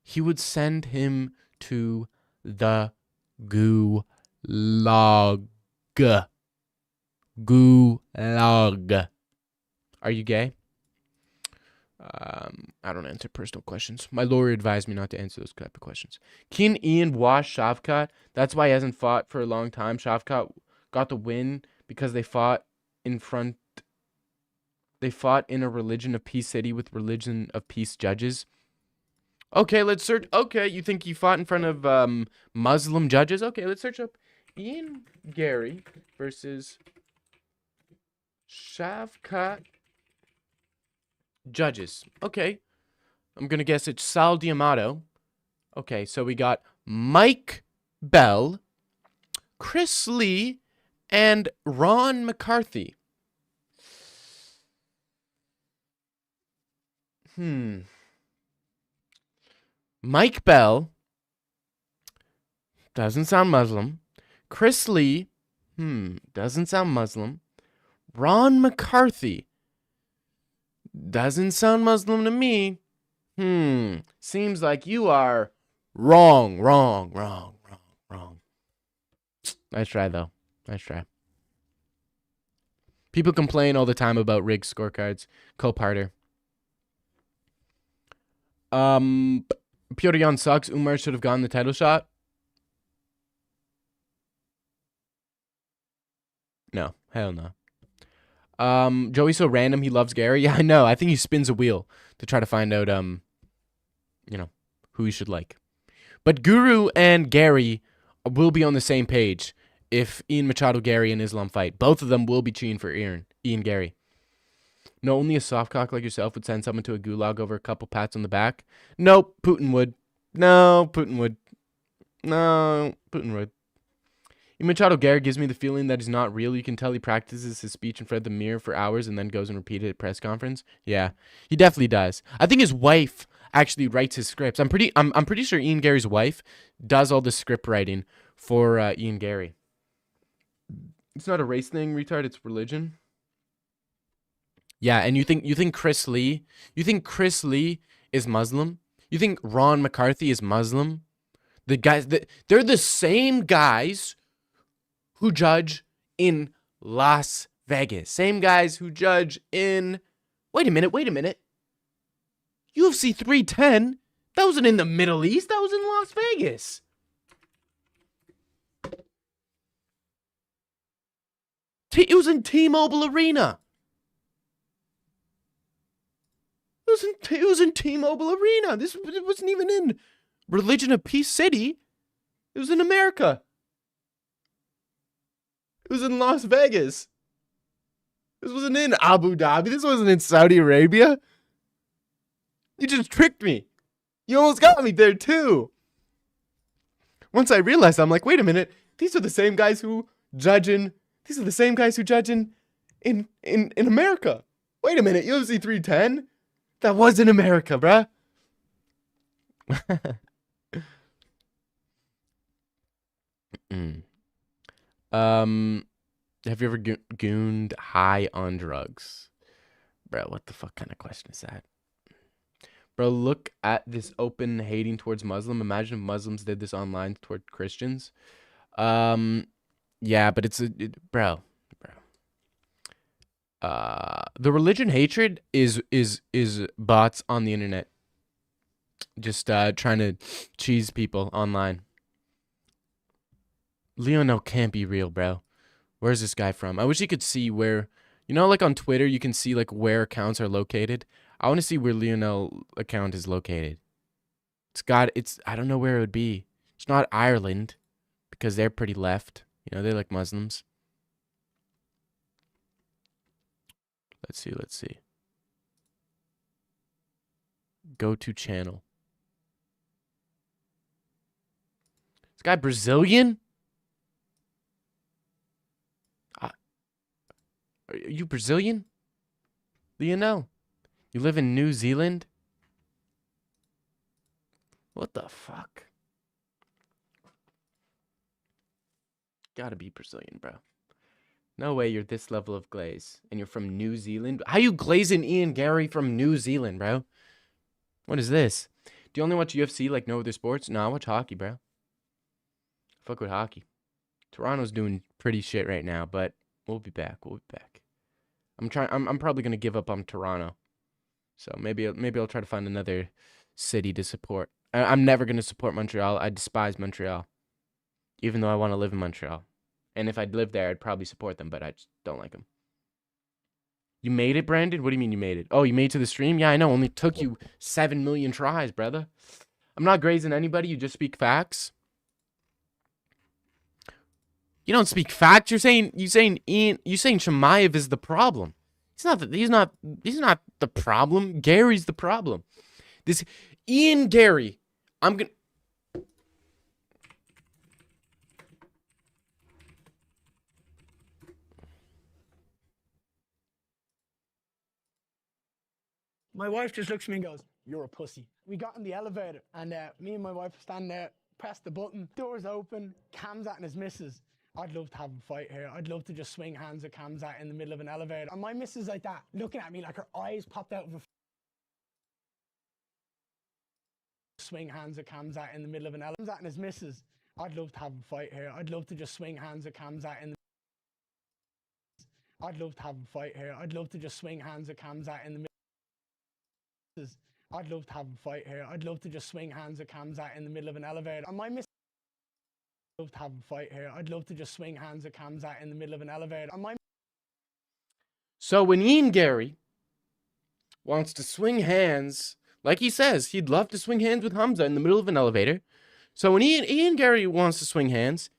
he would send him to the gulag. Gulag. Are you gay? I don't answer personal questions. My lawyer advised me not to answer those type of questions. Can Ian wash Shavkat? That's why he hasn't fought for a long time. Shavkat got the win because they fought in a religion of peace city with religion of peace judges. Okay, let's search. Okay, you think he fought in front of Muslim judges? Okay, let's search up Ian Gary versus Shavkat judges. Okay. I'm going to guess it's Sal Diamato. Okay, so we got Mike Bell, Chris Lee, and Ron McCarthy. Mike Bell doesn't sound Muslim. Chris Lee, doesn't sound Muslim. Ron McCarthy doesn't sound Muslim to me. Seems like you are wrong. Nice try, though. Nice try. People complain all the time about rigged scorecards. Co-parter. Piotr Jan sucks. Umar should have gotten the title shot. No. Hell no. Joey's so random, he loves Gary. Yeah, I know. I think he spins a wheel to try to find out, who he should like. But Guru and Gary will be on the same page if Ian Machado, Gary, and Islam fight. Both of them will be cheering for Ian Gary. No, only a softcock like yourself would send someone to a gulag over a couple pats on the back. Nope, Putin would. No, Putin would. Machado Gary gives me the feeling that he's not real. You can tell he practices his speech in front of the mirror for hours and then goes and repeats it at press conference. Yeah, he definitely does. I think his wife actually writes his scripts. I'm pretty sure Ian Gary's wife does all the script writing for Ian Gary. It's not a race thing, retard. It's religion. Yeah, and you think Chris Lee? You think Chris Lee is Muslim? You think Ron McCarthy is Muslim? The guys they're the same guys who judge in Las Vegas. Same guys who judge in... Wait a minute. UFC 310? That wasn't in the Middle East. That was in Las Vegas. It was in T-Mobile Arena. It was in T-Mobile Arena. It wasn't even in Religion of Peace City. It was in America. It was in Las Vegas. This wasn't in Abu Dhabi. This wasn't in Saudi Arabia. You just tricked me. You almost got me there too. Once I realized, I'm like, wait a minute. These are the same guys who judge in America. Wait a minute. UFC 310? That was in America, bruh. Have you ever gooned high on drugs? Bro, what the fuck kind of question is that? Bro, look at this open hating towards Muslim. Imagine if Muslims did this online toward Christians. Yeah, but bro. The religion hatred is bots on the internet. Just trying to cheese people online. Lionel can't be real, bro. Where's this guy from? I wish you could see where, like on Twitter, you can see like where accounts are located. I want to see where Lionel account is located. I don't know where it would be. It's not Ireland because they're pretty left. They're like Muslims. Let's see. Go to channel. This guy Brazilian? Are you Brazilian? Lionel? You live in New Zealand? What the fuck? Gotta be Brazilian, bro. No way you're this level of glaze. And you're from New Zealand? How you glazing Ian Gary from New Zealand, bro? What is this? Do you only watch UFC like no other sports? No, I watch hockey, bro. Fuck with hockey. Toronto's doing pretty shit right now, but we'll be back. We'll be back. I'm probably gonna give up on Toronto. So maybe I'll try to find another city to support. I'm never gonna support Montreal. I despise Montreal. Even though I want to live in Montreal. And if I'd live there, I'd probably support them, but I just don't like them. You made it, Brandon? What do you mean you made it? Oh, you made it to the stream? Yeah, I know. Only took you 7 million tries, brother. I'm not grazing anybody. You just speak facts. You don't speak facts. You saying Chimaev is the problem. He's not the problem. Gary's the problem. This Ian Gary. I'm gonna. My wife just looks at me and goes, "You're a pussy." We got in the elevator, and me and my wife were standing there, pressed the button, doors open, Khamzat and his missus. I'd love to have a fight here. I'd love to just swing hands with Khamzat in the middle of an elevator. And my missus like that, looking at me like her eyes popped out of her. Swing hands with Khamzat in the middle of an elevator. Khamzat and his missus. I'd love to have a fight here. I'd love to just swing hands with Khamzat in the. I'd love to have a fight here. I'd love to just swing hands with Khamzat in the. I'd love to have a fight here. I'd love to just swing hands with Khamzat in the middle of an elevator. And my missus. I'd love to have a fight here. I'd love to just swing hands with Khamzat in the middle of an elevator. And my. So when Ian Gary wants to swing hands, like he says, he'd love to swing hands with Hamza in the middle of an elevator. So when Ian Gary wants to swing hands,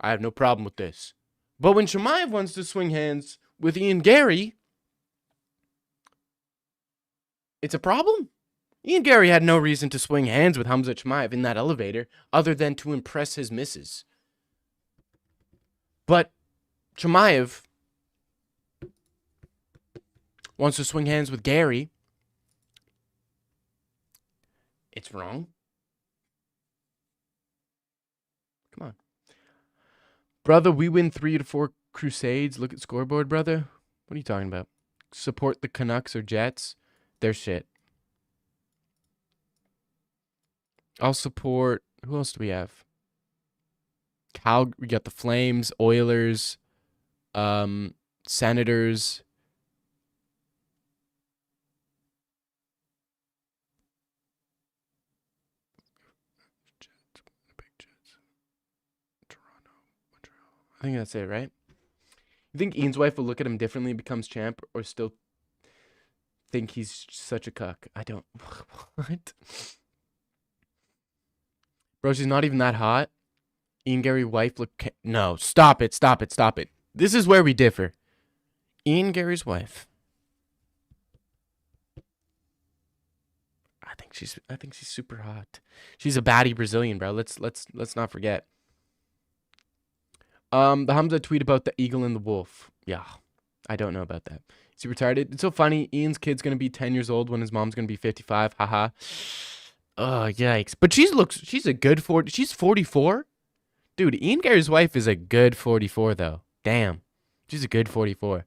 I have no problem with this. But when Chimaev wants to swing hands with Ian Gary, it's a problem. Ian Gary had no reason to swing hands with Khamzat Chimaev in that elevator other than to impress his missus. But Chimaev wants to swing hands with Gary. It's wrong. Come on. Brother, we win 3 to 4 Crusades. Look at scoreboard, brother. What are you talking about? Support the Canucks or Jets. They're shit. I'll support. Who else do we have? We got the Flames, Oilers, Senators. Toronto, Montreal. I think that's it, right? You think Ian's wife will look at him differently, becomes champ, or still think he's such a cuck? I don't. What? Bro, she's not even that hot. Ian Gary's wife look. No, stop it. This is where we differ. Ian Gary's wife. I think she's super hot. She's a baddie Brazilian, bro. Let's not forget. The Hamza tweet about the eagle and the wolf. Yeah, I don't know about that. Is he retarded? It's so funny. Ian's kid's gonna be 10 years old when his mom's gonna be 55. Haha. Oh, yikes. But she's a good 40. She's 44? Dude, Ian Gary's wife is a good 44, though. Damn. She's a good 44.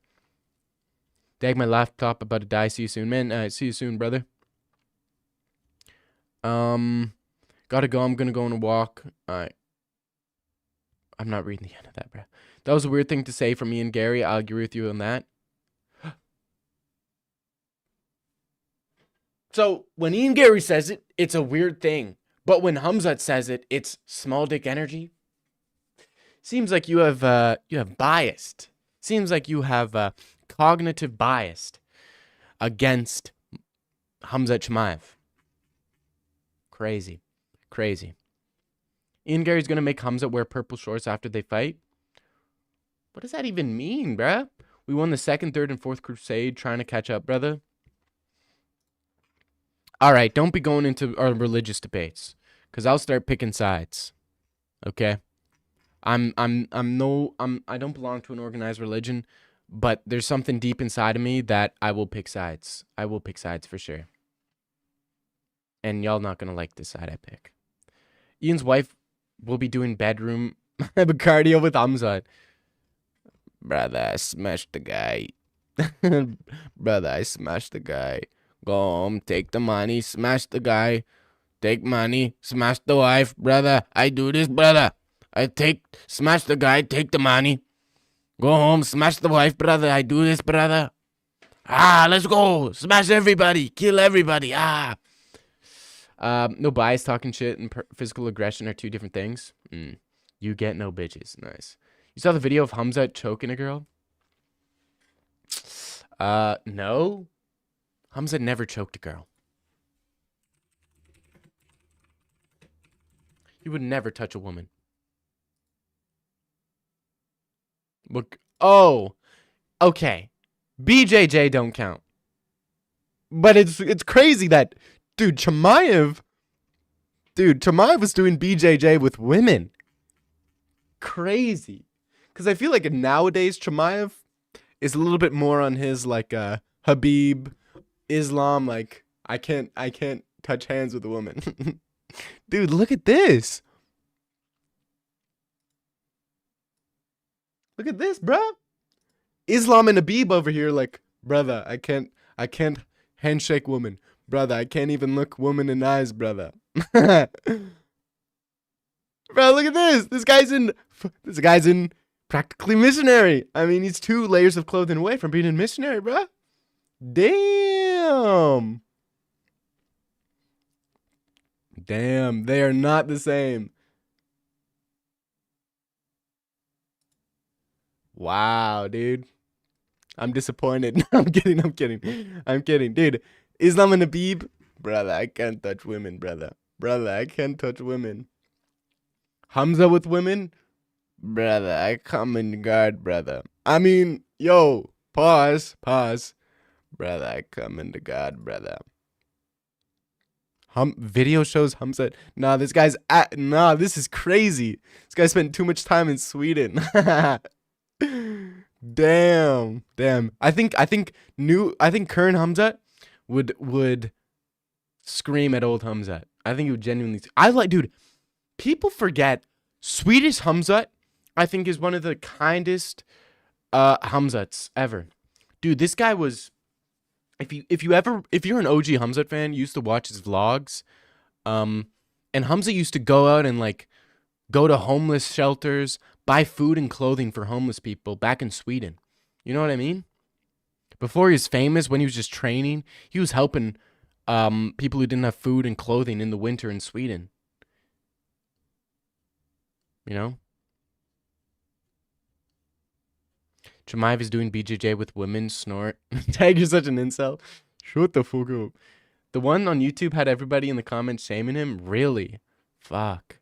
Dag, my laptop about to die. See you soon, man. See you soon, brother. Gotta go. I'm gonna go on a walk. Alright. I'm not reading the end of that, bro. That was a weird thing to say from Ian Gary. I'll agree with you on that. So when Ian Gary says it, it's a weird thing. But when Khamzat says it, it's small dick energy. Seems like you have biased. Seems like you have cognitive bias against Khamzat Chimaev. Crazy. Ian Gary's gonna make Khamzat wear purple shorts after they fight. What does that even mean, bruh? We won the 2nd, 3rd, and 4th crusade trying to catch up, brother. All right, don't be going into our religious debates, cause I'll start picking sides. Okay, I don't belong to an organized religion, but there's something deep inside of me that I will pick sides. I will pick sides for sure. And y'all not gonna like this side I pick. Ian's wife will be doing bedroom cardio with Khamzat. Brother, I smashed the guy. Brother, I smashed the guy. Go home, take the money, smash the guy. Take money, smash the wife. Brother, I do this, brother. Smash the guy, take the money. Go home, smash the wife, brother. I do this, brother. Ah, let's go. Smash everybody. Kill everybody. Ah. No bias, talking shit, and physical aggression are 2 different things. You get no bitches. Nice. You saw the video of Khamzat choking a girl? No. Khamzat never choked a girl. He would never touch a woman. Look. Oh. Okay. BJJ don't count. But it's crazy that, dude, Chimaev was doing BJJ with women. Crazy. Because I feel like nowadays Chimaev is a little bit more on his like Habib Islam, like I can't touch hands with a woman. Dude, look at this. Look at this, bruh. Islam and Habib over here like, brother, I can't handshake woman. Brother, I can't even look woman in the eyes, brother. Bro, look at this. This guy's in practically missionary. I mean, he's 2 layers of clothing away from being a missionary, bro. Damn. Damn, they are not the same. Wow, dude. I'm disappointed. I'm kidding. Dude, Islam and Habib. Brother, I can't touch women, brother. Brother, I can't touch women. Hamza with women. Brother, I come in guard, brother. I mean, yo, pause. Brother, I come in the guard, brother. Video shows Khamzat. Nah, this is crazy. This guy spent too much time in Sweden. Damn. I think current Khamzat would scream at old Khamzat. I think he would genuinely. Dude, people forget Swedish Khamzat, I think, is one of the kindest Khamzats ever. Dude, this guy was. If you're an OG Khamzat fan, you used to watch his vlogs, and Khamzat used to go out and like go to homeless shelters, buy food and clothing for homeless people back in Sweden. You know what I mean? Before he was famous, when he was just training, he was helping people who didn't have food and clothing in the winter in Sweden. You know? Chimaev is doing BJJ with women. Snort. Tag, you're such an incel. Shut the fuck up. The one on YouTube had everybody in the comments shaming him. Really? Fuck.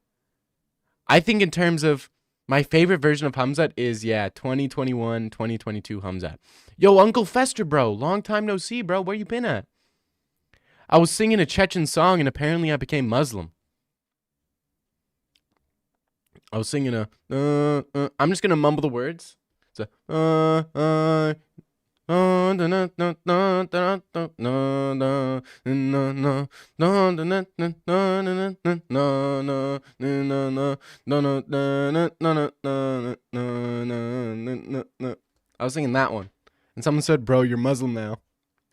I think in terms of my favorite version of Khamzat is, 2021, 2022 Khamzat. Yo, Uncle Fester, bro. Long time no see, bro. Where you been at? I was singing a Chechen song and apparently I became Muslim. I was singing I'm just going to mumble the words. It's I was singing that one. And someone said, bro, you're Muslim now.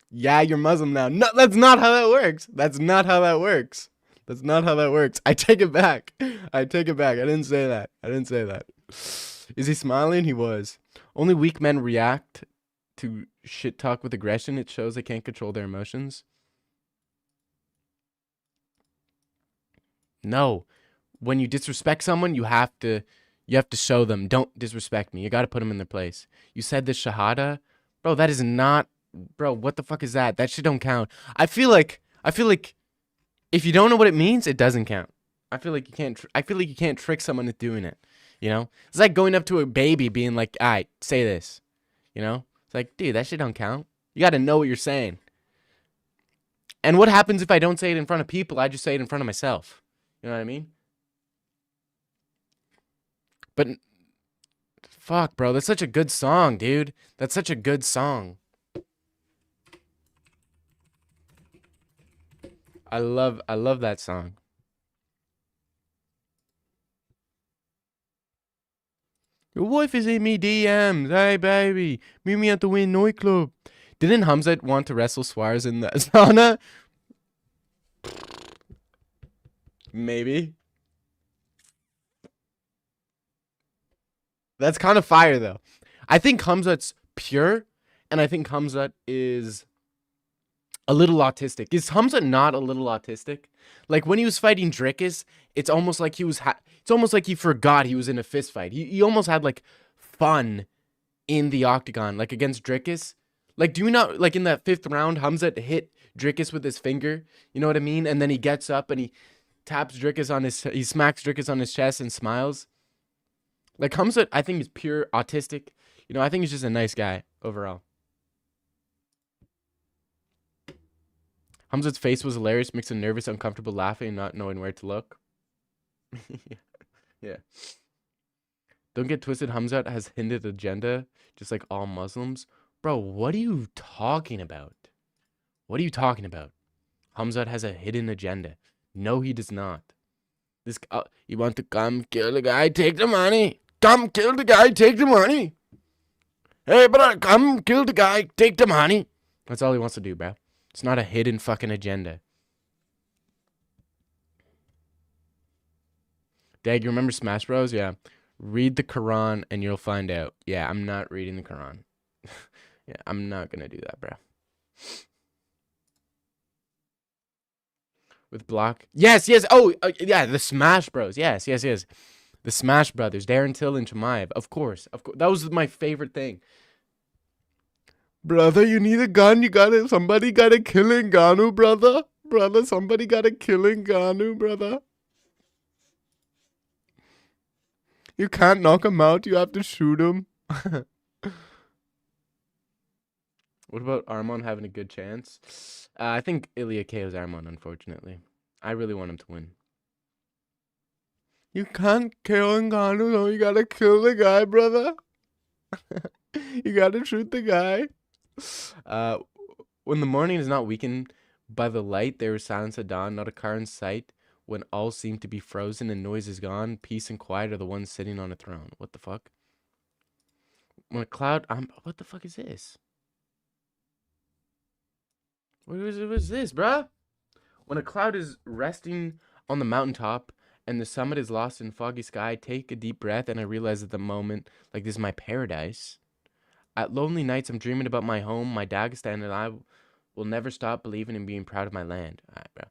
Yeah, you're Muslim now. No, that's not how that works. That's not how that works. I take it back. I didn't say that. Is he smiling? He was. Only weak men react to shit talk with aggression. It shows they can't control their emotions. No. When you disrespect someone, you have to show them, don't disrespect me. You got to put them in their place. You said this shahada? Bro, that is not... Bro, what the fuck is that? That shit don't count. I feel like if you don't know what it means, it doesn't count. I feel like you can't trick someone into doing it. You know? It's like going up to a baby being like, all right, say this. You know? It's like, dude, that shit don't count. You got to know what you're saying. And what happens if I don't say it in front of people? I just say it in front of myself. You know what I mean? But fuck, bro, that's such a good song, dude. That's such a good song. I love that song. Your wife is in me DMs. Hey, baby, meet me at the Win nightclub. Didn't Khamzat want to wrestle Suarez in the sauna? Maybe. That's kind of fire, though. I think Khamzat's pure, and I think Khamzat is a little autistic. Is Khamzat not a little autistic? Like when he was fighting Drickus, it's almost like he was. It's almost like he forgot he was in a fist fight. He almost had like fun in the octagon, like against Drickus. Like, do you not like in that 5th round, Khamzat hit Drickus with his finger? You know what I mean? And then he gets up and he taps Drickus on his. He smacks Drickus on his chest and smiles. Like Khamzat, I think is pure autistic. You know, I think he's just a nice guy overall. Khamzat's face was hilarious, mixed of nervous, uncomfortable laughing, and not knowing where to look. Yeah. Don't get twisted, Khamzat has hinted agenda, just like all Muslims. Bro, what are you talking about? What are you talking about? Khamzat has a hidden agenda. No, he does not. This you want to come kill the guy, take the money. Come kill the guy, take the money. Hey, brother, come kill the guy, take the money. That's all he wants to do, bro. It's not a hidden fucking agenda. Dag, you remember Smash Bros? Yeah. Read the Quran and you'll find out. Yeah, I'm not reading the Quran. Yeah, I'm not gonna do that, bro. With Block. Yes. Oh, yeah, the Smash Bros. Yes. The Smash Brothers, Darren Till and Chimaev. Of course. That was my favorite thing. Brother, you need a gun. Somebody gotta kill Ngannou, brother. Brother, somebody gotta kill Ngannou, brother. You can't knock him out. You have to shoot him. What about Armon having a good chance? I think Ilya KO's Armon, unfortunately. I really want him to win. You can't kill Ngannou, so you gotta kill the guy, brother. You gotta shoot the guy. When the morning is not weakened by the light, there is silence at dawn, not a car in sight. When all seem to be frozen and noise is gone, peace and quiet are the ones sitting on a throne. What the fuck? When a cloud... what the fuck is this? What is this, bruh? When a cloud is resting on the mountaintop and the summit is lost in foggy sky, take a deep breath and I realize at the moment, like, this is my paradise. At lonely nights, I'm dreaming about my home, my Dagestan, and I will never stop believing and being proud of my land. All right, bro.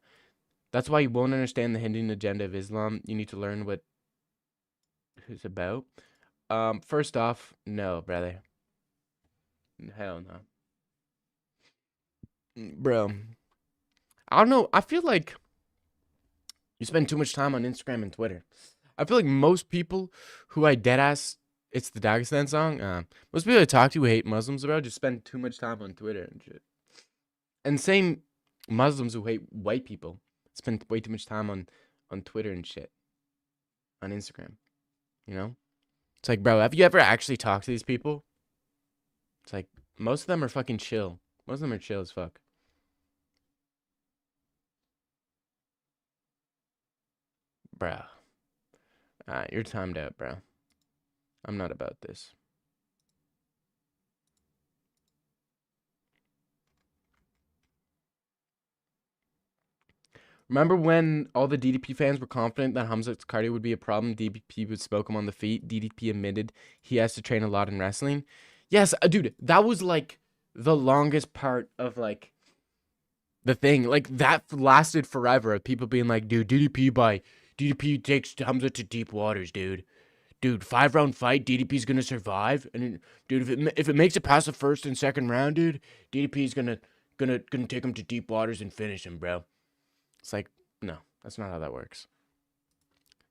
That's why you won't understand the hidden agenda of Islam. You need to learn what it's about. First off, no, brother. Hell no. Bro. I don't know. I feel like you spend too much time on Instagram and Twitter. I feel like most people who I deadass, it's the Dagestan song. Most people I talk to who hate Muslims about just spend too much time on Twitter and shit. And same Muslims who hate white people spend way too much time on Twitter and shit. On Instagram. You know? It's like, bro, have you ever actually talked to these people? It's like, most of them are fucking chill. Most of them are chill as fuck. Bro. Alright, you're timed out, bro. I'm not about this. Remember when all the DDP fans were confident that Khamzat's cardio would be a problem? DDP would smoke him on the feet. DDP admitted he has to train a lot in wrestling. Yes, dude, that was like the longest part of like the thing. Like that lasted forever of people being like, dude, DDP takes Khamzat to deep waters, dude. Dude, 5-round fight, DDP's gonna survive. And dude, if it makes it past the first and second round, dude, DDP's gonna take him to deep waters and finish him, bro. It's like, no, that's not how that works.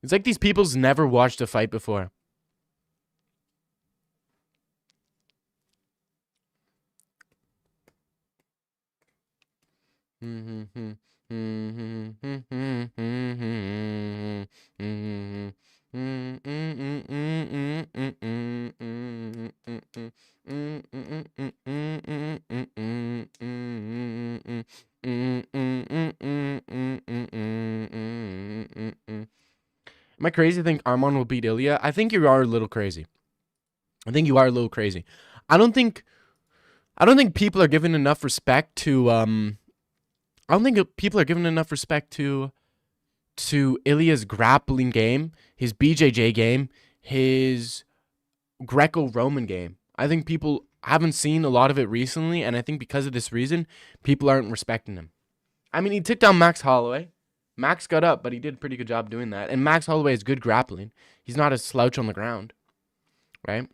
It's like these people's never watched a fight before. Am I crazy to think Armand will beat Ilya? I think you are a little crazy. I think you are a little crazy. I don't think people are given enough respect to I don't think people are given enough respect to Ilya's grappling game, his BJJ game, his Greco-Roman game. I think people haven't seen a lot of it recently, and I think because of this reason, people aren't respecting him. I mean, he took down Max Holloway. Max got up, but he did a pretty good job doing that. And Max Holloway is good grappling. He's not a slouch on the ground, right?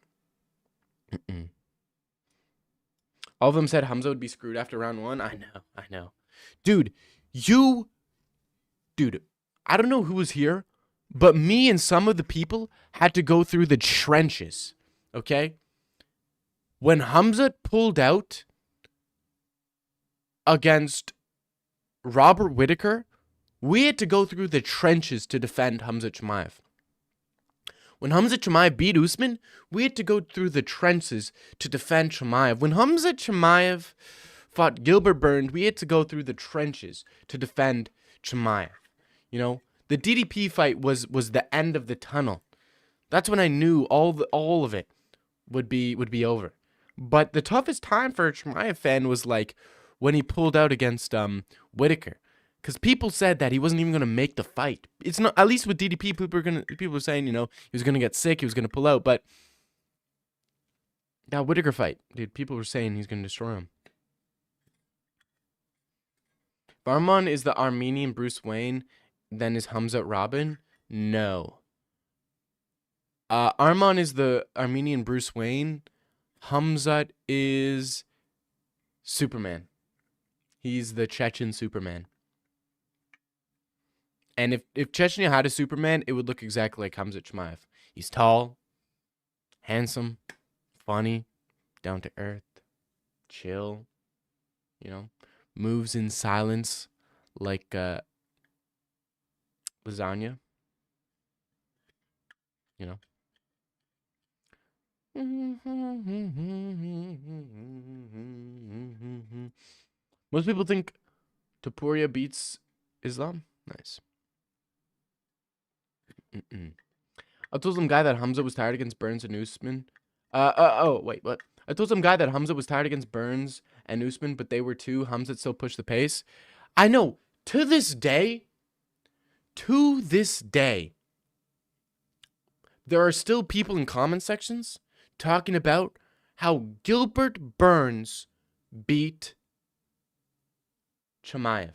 All of them said Khamzat would be screwed after round 1. I know. Dude, I don't know who was here, but me and some of the people had to go through the trenches, okay? When Khamzat pulled out against Robert Whittaker, we had to go through the trenches to defend Khamzat Chimaev. When Khamzat Chimaev beat Usman, we had to go through the trenches to defend Chimaev. When Khamzat Chimaev fought Gilbert Burns, we had to go through the trenches to defend Chimaev. You know, the DDP fight was the end of the tunnel. That's when I knew all of it would be over. But the toughest time for a Chimaev fan was like when he pulled out against Whittaker. Because people said that he wasn't even going to make the fight. It's not, at least with DDP, people were saying, you know, he was going to get sick, he was going to pull out. But that Whittaker fight, dude, people were saying he's going to destroy him. If Arman is the Armenian Bruce Wayne, then is Khamzat Robin? No. Arman is the Armenian Bruce Wayne. Khamzat is Superman. He's the Chechen Superman. And if Chechnya had a Superman, it would look exactly like Khamzat Chimaev. He's tall, handsome, funny, down to earth, chill, you know, moves in silence like lasagna, you know. Most people think Topuria beats Islam. Nice. I told some guy that Khamzat was tired against Burns and Usman. Wait, what? I told some guy that Khamzat was tired against Burns and Usman, but they were too. Khamzat still pushed the pace. I know. To this day, there are still people in comment sections talking about how Gilbert Burns beat Chimaev.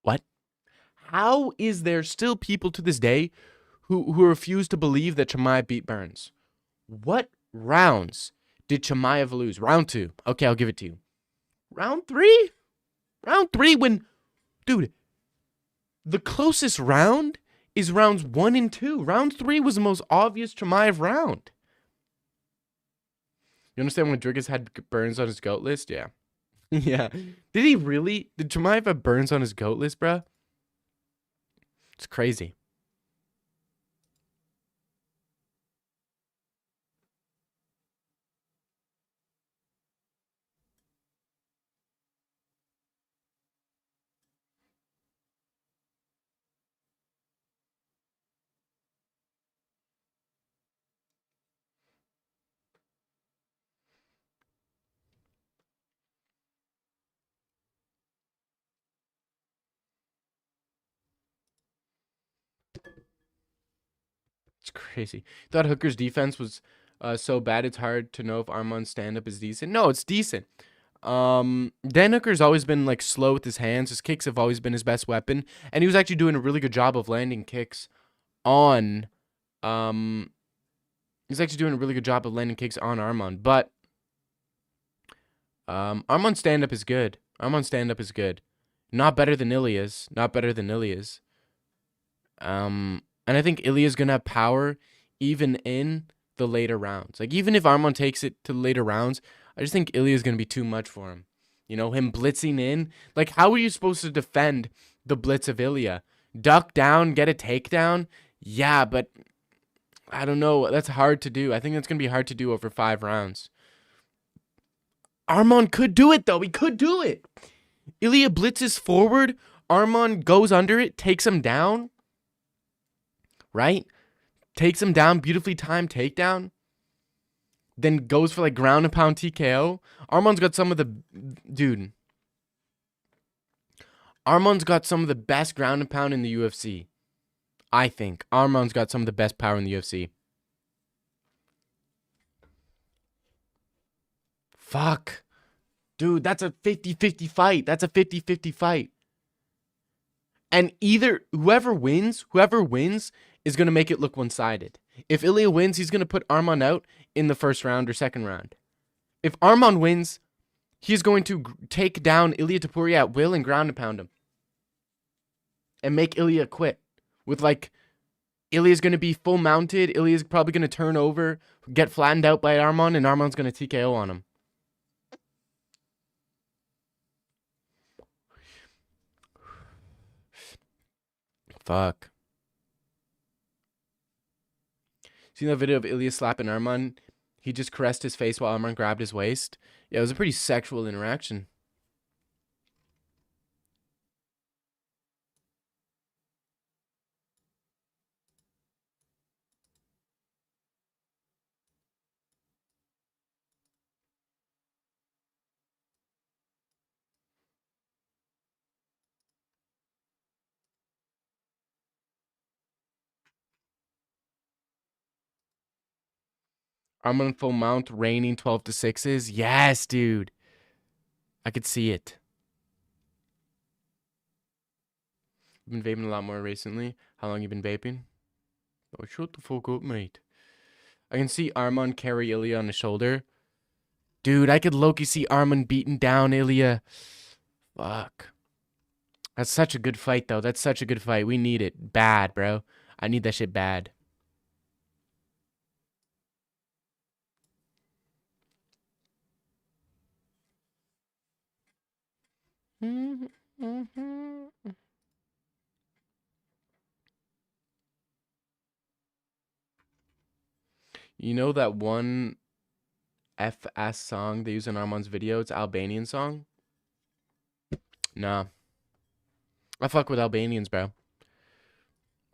What? How is there still people to this day who refuse to believe that Chimaev beat Burns? What rounds did Chimaev lose? Round 2. Okay, I'll give it to you. Round 3? Round 3 when... Dude, the closest round is rounds 1 and 2. Round 3 was the most obvious Chimaev round. You understand when Drickus had Burns on his GOAT list? Yeah. Yeah. Did he really? Did Chimaev have Burns on his GOAT list, bruh? It's crazy. It's crazy. Thought Hooker's defense was so bad it's hard to know if Arman's stand-up is decent. No, it's decent. Dan Hooker's always been like slow with his hands. His kicks have always been his best weapon. And he was actually doing a really good job of landing kicks on he's actually doing a really good job of landing kicks on Arman. But Arman's stand-up is good. Arman's stand-up is good. Not better than Ilya's. Not better than Ilya's. And I think Ilya's going to have power even in the later rounds. Like, even if Arman takes it to the later rounds, I just think Ilya's going to be too much for him. You know, him blitzing in. Like, how are you supposed to defend the blitz of Ilya? Duck down, get a takedown? Yeah, but I don't know. That's hard to do. I think that's going to be hard to do over 5 rounds. Arman could do it, though. He could do it. Ilya blitzes forward. Arman goes under it, takes him down. Right? Takes him down, beautifully timed takedown. Then goes for like ground and pound TKO. Arman's got some of the... Dude. Arman's got some of the best ground and pound in the UFC. I think. Arman's got some of the best power in the UFC. Fuck. Dude, that's a 50-50 fight. That's a 50-50 fight. And either whoever wins is going to make it look one-sided. If Ilya wins, he's going to put Arman out in the first round or second round. If Arman wins, he's going to take down Ilya Topuria at will and ground and pound him. And make Ilya quit. With like, Ilya's going to be full mounted. Ilya's probably going to turn over, get flattened out by Arman, and Arman's going to TKO on him. Fuck. Seen that video of Ilya slapping Arman? He just caressed his face while Arman grabbed his waist. Yeah, it was a pretty sexual interaction. Arman full mount, raining 12 to 6s. Yes, dude. I could see it. You've been vaping a lot more recently. How long you been vaping? Oh, shut the fuck up, mate. I can see Arman carry Ilya on his shoulder. Dude, I could low-key see Arman beating down Ilya. Fuck. That's such a good fight, though. That's such a good fight. We need it. Bad, bro. I need that shit bad. You know that one FS song they use in Arman's video? It's Albanian song. Nah. I fuck with Albanians, bro.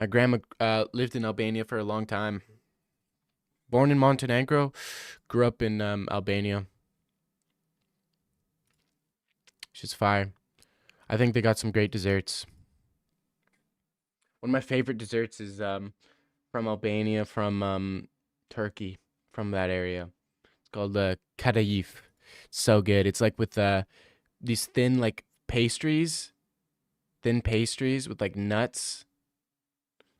My grandma lived in Albania for a long time. Born in Montenegro, grew up in Albania. She's fire. I think they got some great desserts. One of my favorite desserts is from Albania, from Turkey, from that area. It's called kadayif. It's so good. It's like with these thin like pastries, with like nuts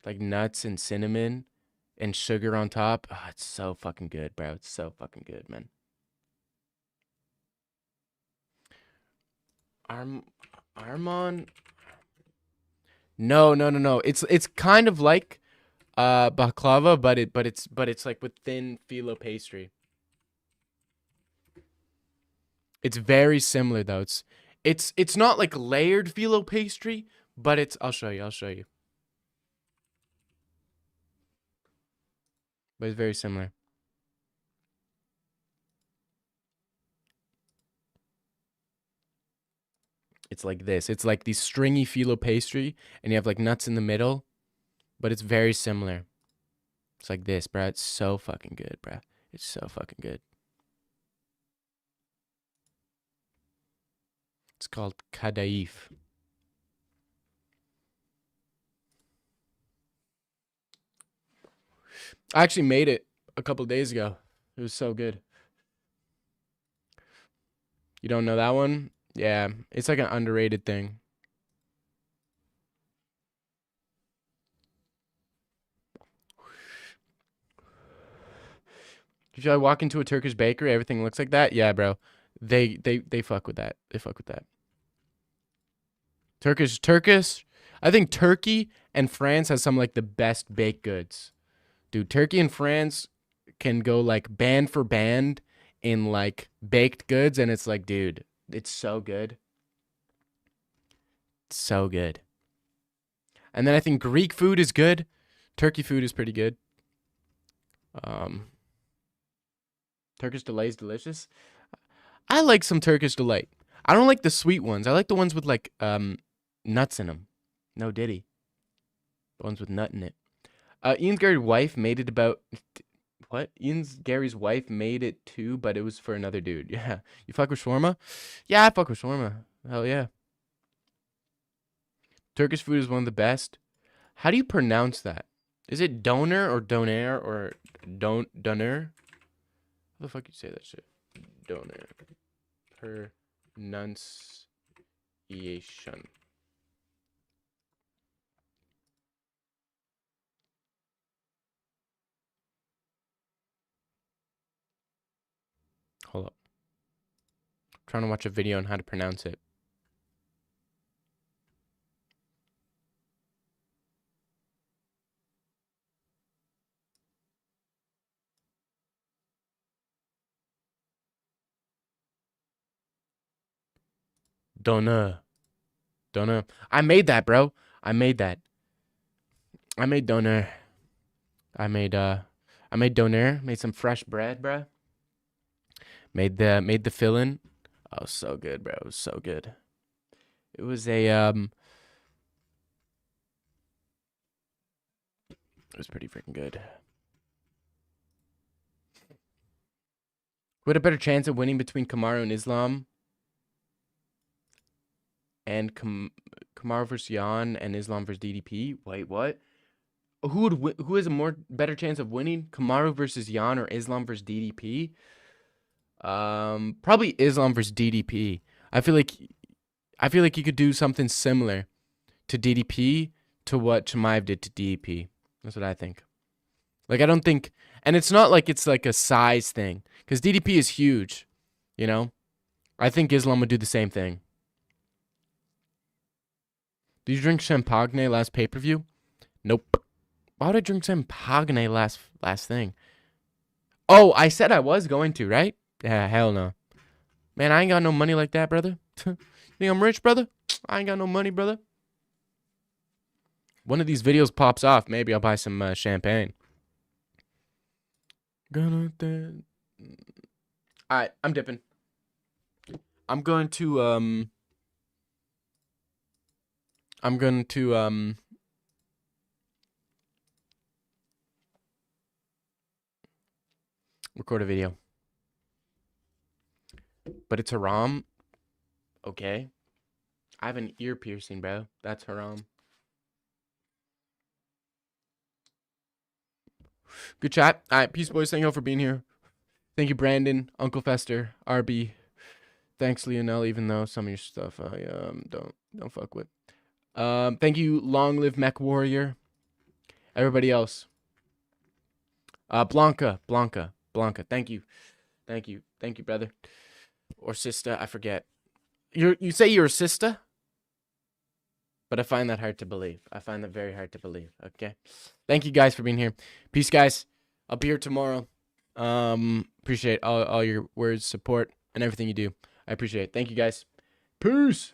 and cinnamon and sugar on top. Oh, it's so fucking good, bro. It's so fucking good, man. Arman. No. It's kind of like baklava, but it's like with thin phyllo pastry. It's very similar though. It's not like layered phyllo pastry, but it's I'll show you. But it's very similar. It's like this. It's like these stringy phyllo pastry, and you have like nuts in the middle, but it's very similar. It's like this, bro. It's so fucking good, bro. It's so fucking good. It's called kadayif. I actually made it a couple days ago. It was so good. You don't know that one? Yeah, it's like an underrated thing. If I walk into a Turkish bakery, everything looks like that. Yeah, bro. They fuck with that. They fuck with that. Turkish. I think Turkey and France has some like the best baked goods. Dude, Turkey and France can go like band for band in like baked goods, and it's like, dude, it's so good. So good. And then I think Greek food is good. Turkey food is pretty good. Turkish delight is delicious. I like some Turkish delight. I don't like the sweet ones. I like the ones with like nuts in them. No diddy. The ones with nut in it. Ian's Gary's wife made it about what? Gary's wife made it too, but it was for another dude. Yeah. You fuck with shawarma? Yeah, I fuck with shawarma. Hell yeah. Turkish food is one of the best. How do you pronounce that? Is it doner or doner or doner? How the fuck you say that shit? Doner. Pronunciation. Hold up. I'm trying to watch a video on how to pronounce it. Doner. Doner. I made that, bro. I made that. I made doner. I made doner. Made some fresh bread, bro. Made the filling. Oh, so good, bro. It was so good. It was a it was pretty freaking good. Who had a better chance of winning between Kamaru and Islam? And Kamaru versus Yan and Islam versus DDP? Wait, what? Who has a better chance of winning? Kamaru versus Yan or Islam versus DDP? Probably Islam versus DDP. I feel like you could do something similar to DDP to what Chimaev did to DDP. That's what I think. Like, I don't think, and it's not like it's like a size thing, because DDP is huge, you know? I think Islam would do the same thing. Did you drink champagne last pay-per-view? Nope. Why would I drink champagne last thing? Oh, I said I was going to, right? Yeah, hell no. Man, I ain't got no money like that, brother. You think I'm rich, brother? I ain't got no money, brother. One of these videos pops off. Maybe I'll buy some champagne. Alright, I'm dipping. I'm going to record a video. But it's haram. Okay. I have an ear piercing, bro. That's haram. Good chat. All right, peace, boys. Thank you all for being here. Thank you, Brandon, Uncle Fester, RB. Thanks, Lionel, even though some of your stuff I don't fuck with. Thank you, Long Live Mech Warrior. Everybody else. Blanca. Thank you, brother. Or sister, I forget. You say you're a sister? But I find that hard to believe. I find that very hard to believe. Okay. Thank you guys for being here. Peace, guys. I'll be here tomorrow. Appreciate all your words, support, and everything you do. I appreciate it. Thank you, guys. Peace.